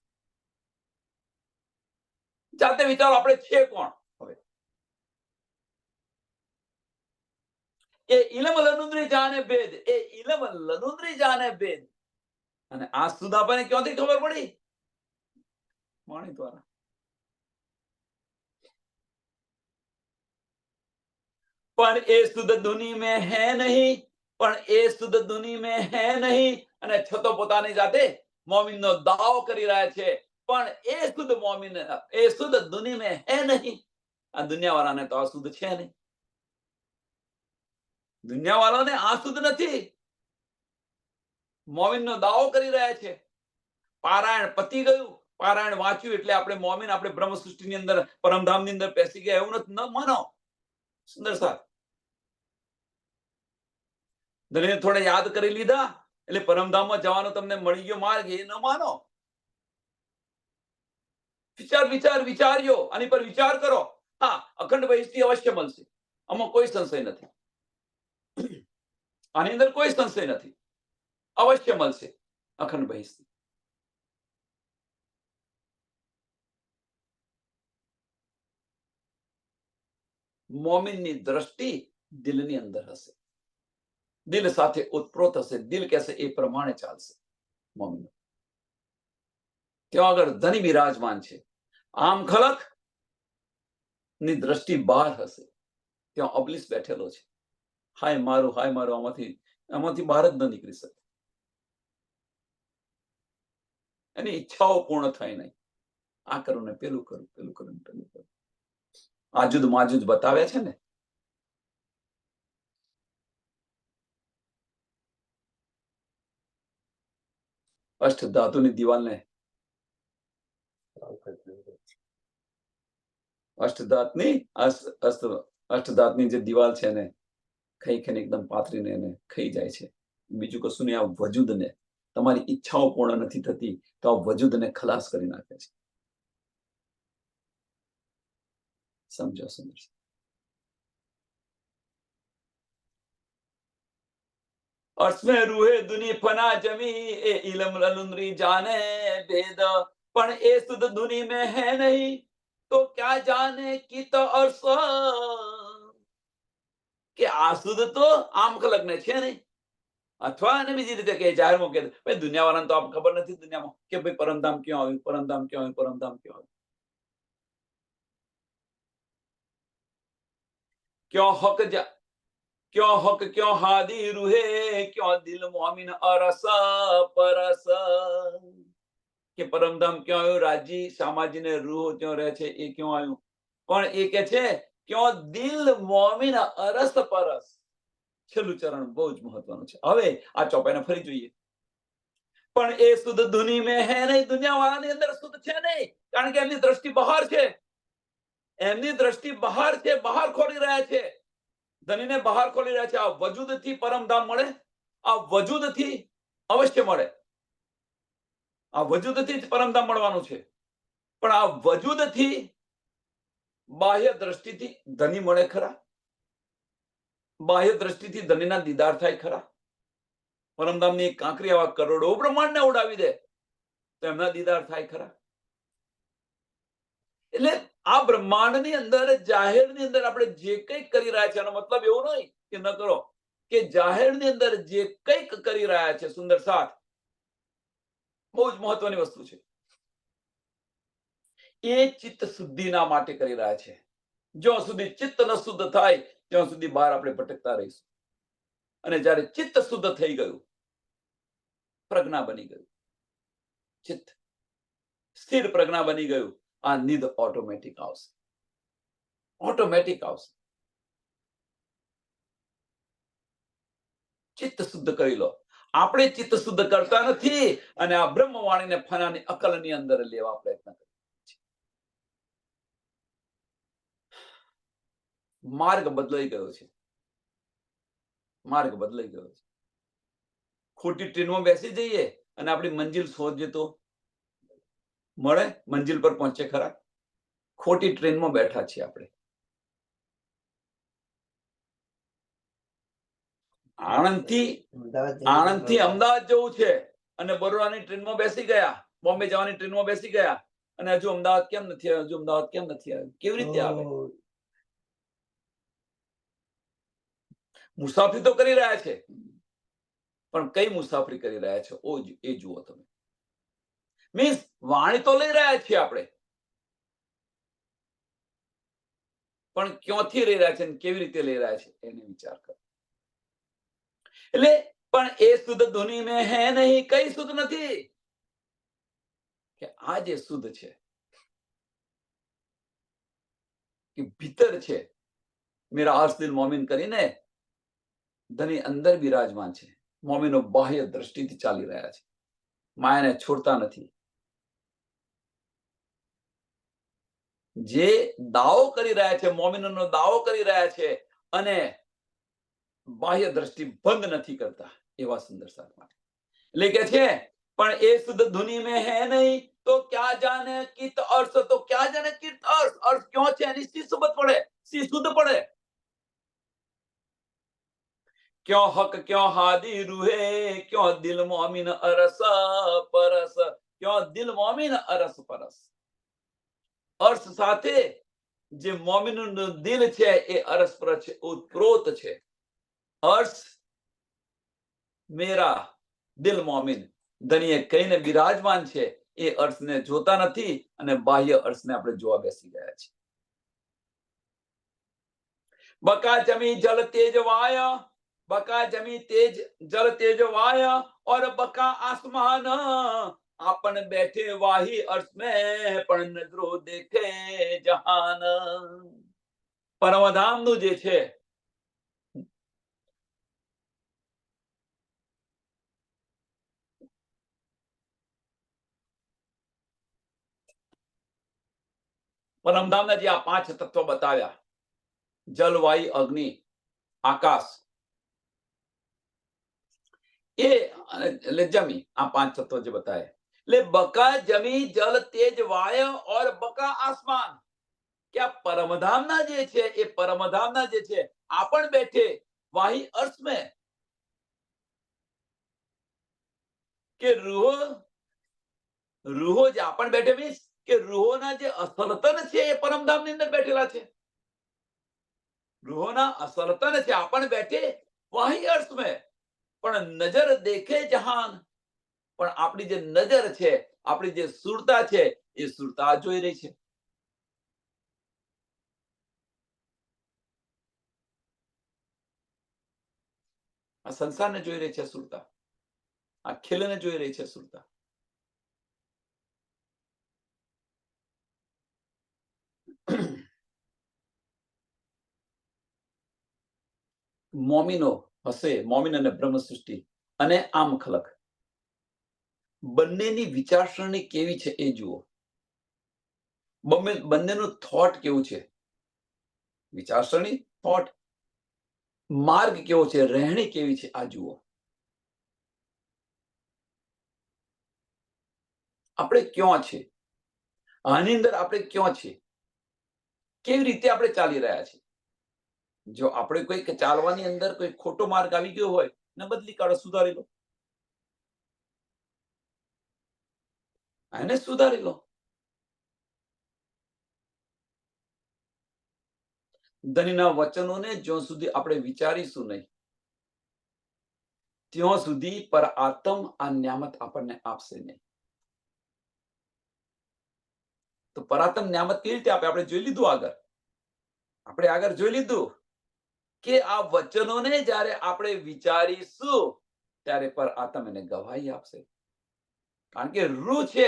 જાતે વિચારો આપણે છે કોણ? હવે એ ઇલમ લનુંદરી જાને ભેદ, એ ઇલમ લનુંદરી જાને ભેદ. અને આ સુધ આપણને ક્યાંથી ખબર પડી? વાણી દ્વારા. પણ એ સુધ દુની में है नहीं, પણ એ સુધ દુની में है नहीं, અને છતો પોતાની જાતે મોમિનનો દાવો કરી રહ્યા છે. પણ એ સુધ મોમિન એ સુધ દુની में है नहीं. આ દુનિયાવાળાને તો આ સુધ છે નહીં. દુનિયાવાળાને આ સુધ નથી. મોમિનનો દાવો કરી રહ્યા છે. પારાયણ પતી ગયું, પારાયણ વાંચ્યું એટલે આપણે મોમિન, આપણે બ્રહ્મ સૃષ્ટિની અંદર પરમધામની અંદર બેસી ગયા એવું નથી, ન માનો. સુંદર સાથ ધણીને થોડા યાદ કરી લીધા એટલે પરમધામમાં જવાનો તમને મળી ગયો માર્ગ, એ ન માનો. વિચાર્યો આની પર વિચાર કરો. હા, અખંડ બહિષ્ઠી અવશ્ય મળશે, આમાં કોઈ સંશય નથી. આની અંદર કોઈ સંશય નથી, અવશ્ય મળશે અખંડ બહિષ્ઠી. મોમિનની દ્રષ્ટિ દિલની અંદર હશે, દિલ સાથે ઓતપ્રોત હશે, દિલ કહેશે એ પ્રમાણે ચાલશે. મોમિન ત્યાં આગળ ધની બિરાજમાન છે, આમ ખલક ની દ્રષ્ટિ બહાર હશે, ત્યાં અબલીસ બેઠેલો છે. હાય મારું, આમાંથી બહાર જ ન નીકળી શકે. એની ઈચ્છાઓ પૂર્ણ થાય નહીં. આ કરું ને પેલું કરું, પેલું કરું, પેલું કરું. આજુદ માજુદ બતાવે છે ને. અષ્ટ ધાતુની દિવાલને અષ્ટધાતની જે દિવાલ છે ને ખાઈ ખાઈને એકદમ પાથરીને એને ખાઈ જાય છે. બીજું કશું નહીં, આ વજૂદને, તમારી ઈચ્છાઓ પૂર્ણ નથી થતી તો આ વજૂદને ખલાસ કરી નાખે છે. સમજો સુંદર. અર્શમે રૂહે દુની ફના જમી, એ ઇલમ લલુંદરી જાને ભેદ. પણ એ સુધ દુની में है नहीं તો ક્યાં જાને કી તો અર્શ, કે આ સુધ તો આમ ખલકને છે નહીં. અથવા એને બીજી રીતે કે જાહેરમાં કે ભાઈ દુનિયાવાળાને તો આપ ખબર નથી દુનિયામાં કે ભાઈ પરમધામ ક્યાં આવ્યું, પરમધામ ક્યાં આવ્યું, પરમધામ ક્યાં આવ્યું. ક્યાં હક ક્યાં હક ક્યાં હાદી રૂહે, ક્યાં દિલ મોમિન અરસ પરસ. કે પરમધામ ક્યાં આવ્યું? રાજી શામાજીને રૂહ ક્યાં રહે છે એ ક્યાં આવ્યું? પણ એ કે છે ક્યાં દિલ મોમિન અરસ પરસ. છેલ્લું ચરણ બહુ જ મહત્વનું છે. હવે આ ચોપાઈને ફરી જોઈએ. પણ એ સુધ દુની में है नहीं, દુનિયાવાળાની અંદર સુધ છે નહીં, કારણ કે એમની દ્રષ્ટિ બહાર છે. એમની દ્રષ્ટિ બહાર છે, બહાર ખોલી રહ્યા છે. ધનીને બહાર ખોલી રહ્યા છે. આ વજૂદથી પરમધામ મળે, આ વજૂદથી અવશ્ય મળે, આ વજૂદથી જ પરમધામ મળવાનું છે. પણ આ વજૂદથી બાહ્ય દ્રષ્ટિથી ધની મળે ખરા? બાહ્ય દ્રષ્ટિથી ધનીના દીદાર થાય ખરા? પરમધામની કાંકરી આવા કરોડો બ્રહ્માંડને ઉડાવી દે તો એમના દીદાર થાય ખરા? એટલે આ બ્રહ્માંડની અંદર, જાહેરની અંદર આપણે જે કંઈક કરી રહ્યા છે એનો મતલબ એવો નહીં કે ન કરો, કે જાહેરની અંદર જે કંઈક કરી રહ્યા છે સુંદર સાથ, બહુ જ મહત્વની વસ્તુ છે. એ ચિત્ત શુદ્ધિના માટે કરી રહ્યા છે. જ્યાં સુધી ચિત્ત ન શુદ્ધ થાય ત્યાં સુધી બહાર આપણે ભટકતા રહીશું. અને જ્યારે ચિત્ત શુદ્ધ થઈ ગયું, પ્રજ્ઞા બની ગયું, ચિત્ત સ્થિર પ્રજ્ઞા બની ગયું, આ નિધ ઓટોમેટિક આવશે, ઓટોમેટિક આવશે. ચિત્ત શુદ્ધ કરી લો. આપણે ચિત્ત શુદ્ધ કરતા નથી અને આ બ્રહ્મવાણીને ફનાની અકલની અંદર લેવા પ્રયત્ન કરીએ છીએ. માર્ગ બદલાઈ ગયો છે, માર્ગ બદલાઈ ગયો છે. ખોટી ટ્રેનમાં બેસી જઈએ અને આપણી મંજિલ શોધીએ તો મળે? મંજિલ પર પહોંચે ખરા? ખોટી ટ્રેનમાં બેઠા છીએ આપણે. આણંદથી અમદાવાદ જવું છે અને બરોડાની ટ્રેનમાં બેસી ગયા, બોમ્બે જવાની ટ્રેનમાં બેસી ગયા અને હજુ અમદાવાદ કેમ નથી આવ્યો, હજુ અમદાવાદ કેમ નથી આવ્યો? કેવી રીતે આવે? મુસાફરી તો કરી રહ્યા છે, પણ કઈ મુસાફરી કરી રહ્યા છે એ જુઓ તમે. મીન્સ વાણી તો લઈ રહ્યા છીએ આપણે, પણ ક્યાંથી લઈ રહ્યા છે અને કેવી રીતે લઈ રહ્યા છે એને વિચાર કરો. એટલે પણ એ શુદ્ધ ધુની મેં હે નહીં, કઈ શુદ્ધ નથી કે આ જે શુદ્ધ છે કે ભીતર છે. મેરા આર્સ દિલ મોમિન કરીને ધની અંદર બિરાજમાન છે. મોમિનો બાહ્ય દ્રષ્ટિથી ચાલી રહ્યા છે, માયાને છોડતા નથી. જે દાવો કરી રહ્યા છે, મોમિનોનો દાવો કરી રહ્યા છે અને બાહ્ય દ્રષ્ટિ બંધ નથી કરતા, એવા સુંદર સાથ માટે એટલે કે છે પણ એ શુદ્ધ ધુની મેં હે નહીં તો ક્યાં જાને કિત અર્થ, તો ક્યાં જાને કિત અર્થ, અર્થ ક્યો છે એની શી સુબત પડે, શી શુદ્ધ પડે. क्यों हक क्यों हादी रूहे, क्यों दिल मोमिन अरस परस, क्यों दिल मोमिन अरस परस. અર્થ સાથે જે મોમિનનું દિલ છે એ અરસપરસ છે, ઉત્પ્રોત છે. અર્થ મેરા દિલ મોમિન ધનીએ કહીને બિરાજમાન છે, એ અર્થને જોતા નથી અને બાહ્ય અર્થને આપણે જોવા બેસી ગયા છે. બકા જમી જલ તેજ વાય, बका जमी तेज जल तेज वाया और बका आसमान, आपन बैठे वाही अर्थ में पण नजरो देखे जहान. પરમધામ નું જે છે પરમધામના જે આ 5 તત્વો બતાવ્યા, જલ વાયુ અગ્નિ આકાશ, એ એટલે જમી, આ 5 તત્વો જે બતાવે એટલે બકા જમી જલ તેજ વાય और बका आसमान, કે આ પરમધામના જે છે એ પરમધામના જે છે આપણ બેઠે વાહી અર્થ में કે રૂહો જે આપણ બેઠે મીન્સ કે રૂહોના જે અસલતન છે એ પરમધામની અંદર બેઠેલા છે. રૂહોના અસલતન છે આપણ બેઠે વાહી અર્થ में, પણ નજર દેખે જહાન, પણ આપણી જે નજર છે, આપણી જે સુરતા છે એ સુરતા જોઈ રહી છે. આ સંસારને જોઈ રહી છે સુરતા, આ ખેલને જોઈ રહી છે સુરતા. મોમિનો હશે, મોમિન અને બ્રહ્મ સૃષ્ટિ અને આમ ખલક બંનેની વિચારસરણી કેવી છે એ જુઓ. બંનેનું થોટ કેવું છે, વિચારસરણી થોટ, માર્ગ કેવો છે, રહેણી કેવી છે આ જુઓ. આપણે ક્યાં છે, આની અંદર આપણે ક્યાં છે, કેવી રીતે આપણે ચાલી રહ્યા છીએ. જો આપણે કોઈ ચાલવાની અંદર કોઈ ખોટો માર્ગ આવી ગયો હોય ને બદલી કાઢો, સુધારી લો, એને સુધારી લો. ધનીના વચનોને જ્યાં સુધી આપણે વિચારીશું નહીં ત્યાં સુધી પર આત્મ આ ન્યામત આપણને આપશે નહીં. તો પરાતમ ન્યામત કેવી રીતે આપે? આપણે જોઈ લીધું આગળ, આપણે આગળ જોઈ લીધું કે આ વચનોને જ્યારે આપણે વિચારીશું ત્યારે પર આત્મ એને ગવાહી આપશે. કારણ કે રૂહ છે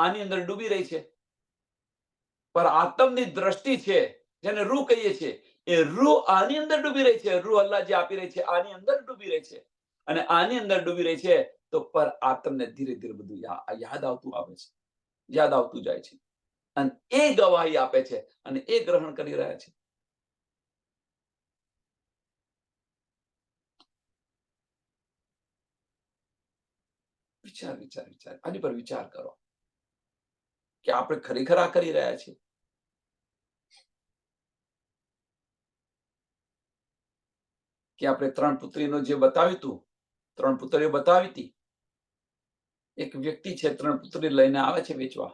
આની અંદર ડૂબી રહી છે, પર આત્મની દ્રષ્ટિ છે જેને રૂહ કહીએ છીએ, એ રૂહ આની અંદર ડૂબી રહી છે. રૂહ અલ્લાહ જે આપી રહી છે આની અંદર ડૂબી રહી છે, અને આની અંદર ડૂબી રહી છે તો પર આત્મને ધીરે ધીરે બધું યાદ આવતું આવે છે, યાદ આવતું જાય છે, અને એ ગવાહી આપે છે અને એ ગ્રહણ કરી રહ્યા છે. વિચાર વિચાર વિચાર આની પર વિચાર કરો કે આપણે ખરેખર આ કરી રહ્યા છીએ. કે આપણે 3 પુત્રીનો જે બતાવ્યું હતું, 3 પુત્રીઓ બતાવી હતી. એક વ્યક્તિ છે 3 પુત્રી લઈને આવે છે વેચવા.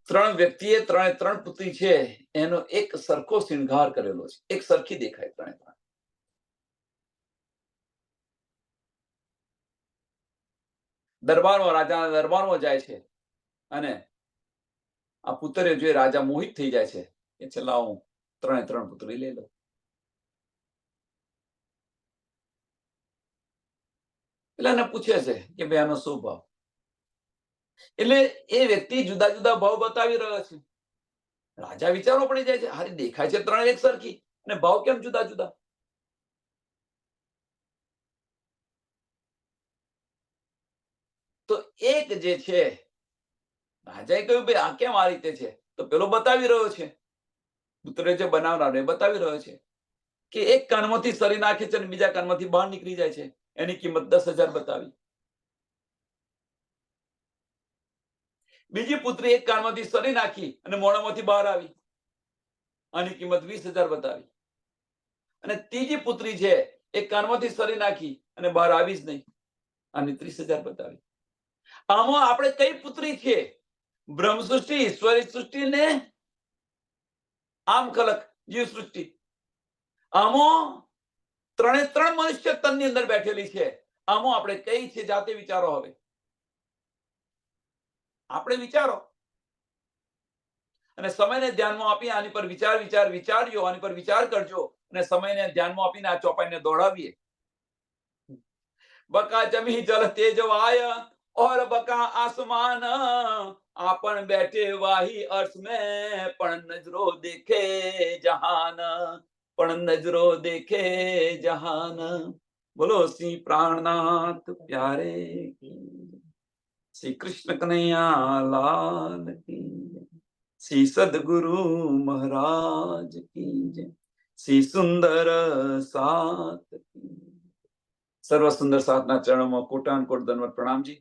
ત્રણ વ્યક્તિએ 3 પુત્રી છે એનો એક સરખો શૃંગાર કરેલો છે, એક સરખી દેખાય 3. દરબારમાં, રાજાના દરબારમાં જાય છે અને આ પુત્રીઓ જોઈ રાજા મોહિત થઈ જાય છે કે ચલા હું 3 પુત્રી લઈ લઉં. એટલે એને પૂછે છે કે ભાઈ આનો શું ભાવ? એટલે એ વ્યક્તિ જુદા જુદા ભાવ બતાવી રહ્યો છે. રાજા વિચારો પડી જાય છે, હારી દેખાય છે 3 એક સરખી અને ભાવ કેમ જુદા જુદા? તો એક જે છે, રાજાએ કહ્યું ભાઈ આ કેમ આ રીતે છે? તો પેલો બતાવી રહ્યો છે, પુત્ર જે બનાવનાર એ બતાવી રહ્યો છે કે એક કાનમાંથી સરી નાખે છે અને બીજા કાનમાંથી બહાર નીકળી જાય છે. એની કિંમત 10,000 બતાવી. બીજી પુત્રી એક કાનમાંથી સરી નાખી અને મોઢામાંથી બહાર આવી, આની કિંમત 20,000 બતાવી. અને ત્રીજી પુત્રી છે એક કાનમાંથી સરી નાખી અને બહાર આવી જ નહીં, આની 30,000 બતાવી. આમાં આપણે કઈ પુત્રી છે? બ્રહ્મ સૃષ્ટિ, ઈશ્વરી સૃષ્ટિ ને આમ ખલક જીવ સૃષ્ટિ. આમાં 3 મનુષ્ય તનની અંદર બેઠેલી છે. આમાં આપણે કઈ છે? જાતે વિચારો. હવે આપણે વિચારો અને સમયને ધ્યાનમાં આપી આની પર વિચારજો, આની પર વિચાર કરજો અને સમયને ધ્યાનમાં આપીને આ ચોપાઈને દોડાવીએ. બકા જમી જલ તેજ વાય और बका आसमान, आपन बैठे वाही अर्श में, पण नजरो देखे जहान, पण नजरो देखे जहान. बोलो श्री प्राणनाथ प्यारे की, श्री कृष्ण कन्हैया लाल की, श्री सदगुरु महाराज की जय, श्री सुंदर साथ की. सर्व सुंदर साथना चरणों में कोटान कोट दंडवत प्रणाम जी.